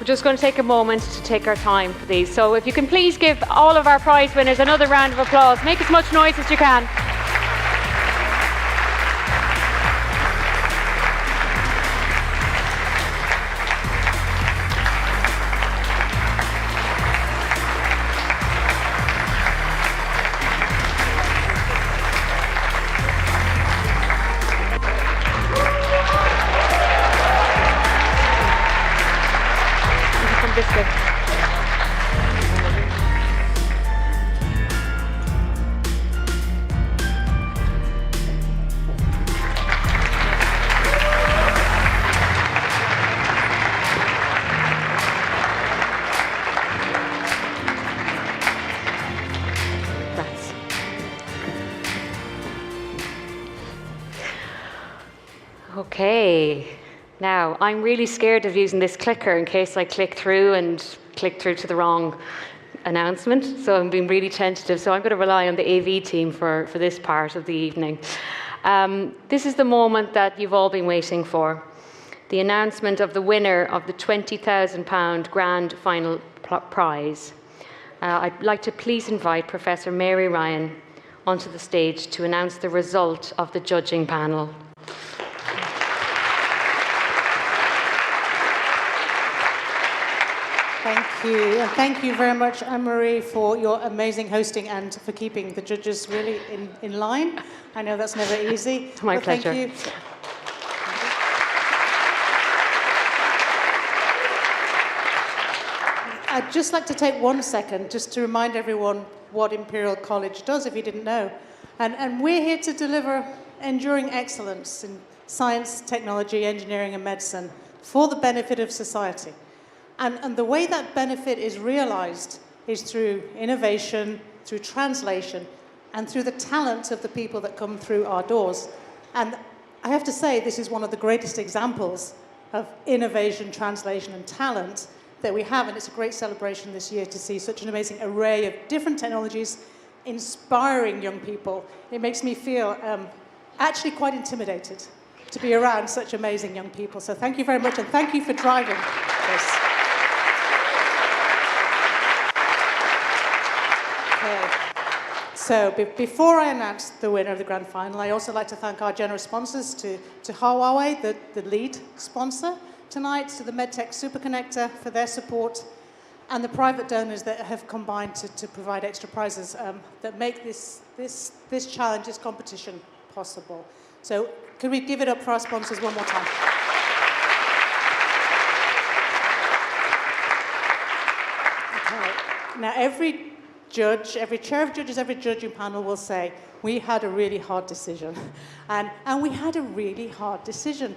We're just going to take a moment to take our time for these. So if you can please give all of our prize winners another round of applause. Make as much noise as you can. Okay, now I'm really scared of using this clicker in case I click through to the wrong announcement, so I'm being really tentative, so I'm going to rely on the AV team for this part of the evening. This is the moment that you've all been waiting for, the announcement of the winner of the £20,000 grand final prize. I'd like to please invite Professor Mary Ryan onto the stage to announce the result of the judging panel.
Thank you. And thank you very much, Anne-Marie, for your amazing hosting and for keeping the judges really in line. I know that's never easy.
My pleasure.
Thank you. I'd just like to take 1 second just to remind everyone what Imperial College does, if you didn't know. And we're here to deliver enduring excellence in science, technology, engineering, and medicine for the benefit of society. And the way that benefit is realized is through innovation, through translation, and through the talent of the people that come through our doors. And I have to say, this is one of the greatest examples of innovation, translation, and talent that we have, and it's a great celebration this year to see such an amazing array of different technologies inspiring young people. It makes me feel actually quite intimidated to be around such amazing young people. So thank you very much, and thank you for driving this. Okay. So before I announce the winner of the grand final, I also like to thank our generous sponsors, to Huawei, the lead sponsor tonight, to the MedTech Superconnector for their support, and the private donors that have combined to provide extra prizes that make this challenge, this competition, possible. So can we give it up for our sponsors one more time? Okay. Now every judge, every chair of judges, every judging panel will say, we had a really hard decision. And we had a really hard decision.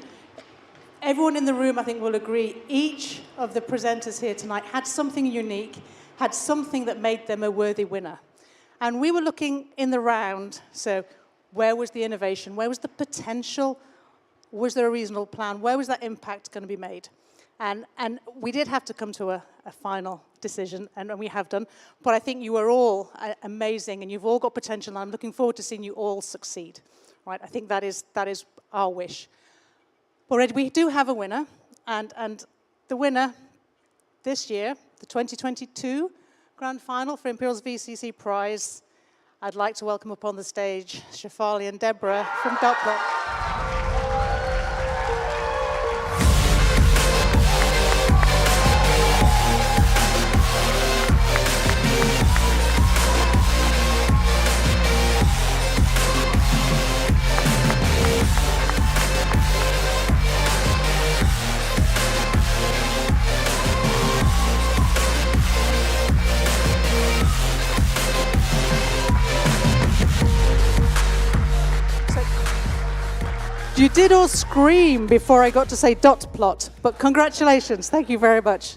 Everyone in the room, I think, will agree, each of the presenters here tonight had something unique, had something that made them a worthy winner. And we were looking in the round, so where was the innovation? Where was the potential? Was there a reasonable plan? Where was that impact going to be made? And we did have to come to a final decision, and we have done. But I think you are all amazing, and you've all got potential, and I'm looking forward to seeing you all succeed. Right? I think that is our wish. Already, we do have a winner, and the winner this year, the 2022 Grand Final for Imperial's VCC Prize, I'd like to welcome up on the stage Shefali and Deborah from Dotplot. You did all scream before I got to say dot plot, but congratulations. Thank you very much.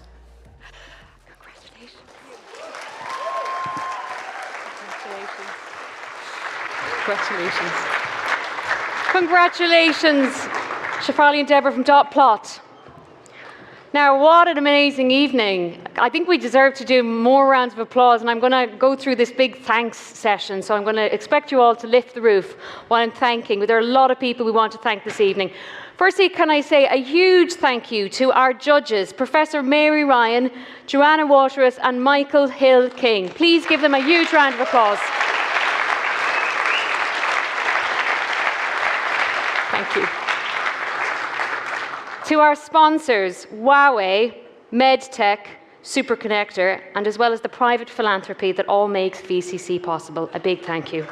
Congratulations. Congratulations, Shefali and Deborah from Dot Plot. Now, what an amazing evening. I think we deserve to do more rounds of applause, and I'm going to go through this big thanks session, so I'm going to expect you all to lift the roof while I'm thanking. There are a lot of people we want to thank this evening. Firstly, can I say a huge thank you to our judges, Professor Mary Ryan, Joanna Waterous, and Michael Hill-King. Please give them a huge round of applause. Thank you. To our sponsors, Huawei, MedTech, Superconnector, and as well as the private philanthropy that all makes VCC possible, a big thank you.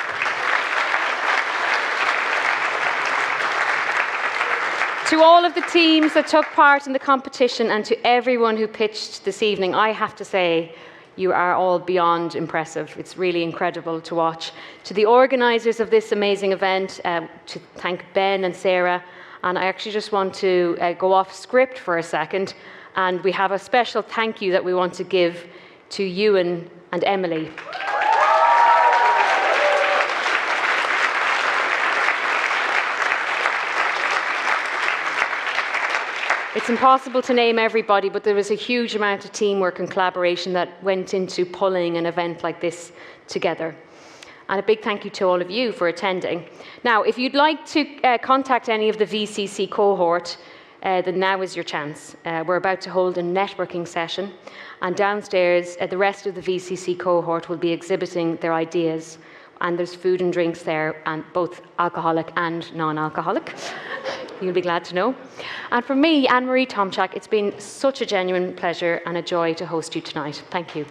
To all of the teams that took part in the competition and to everyone who pitched this evening, I have to say, you are all beyond impressive. It's really incredible to watch. To the organisers of this amazing event, to thank Ben and Sarah. And I actually just want to go off script for a second. And we have a special thank you that we want to give to Ewan and Emily. It's impossible to name everybody, but there was a huge amount of teamwork and collaboration that went into pulling an event like this together. And a big thank you to all of you for attending. Now, if you'd like to contact any of the VCC cohort, then now is your chance. We're about to hold a networking session, and downstairs, the rest of the VCC cohort will be exhibiting their ideas, and there's food and drinks there, and both alcoholic and non-alcoholic. You'll be glad to know. And for me, Anne-Marie Tomczak, it's been such a genuine pleasure and a joy to host you tonight. Thank you.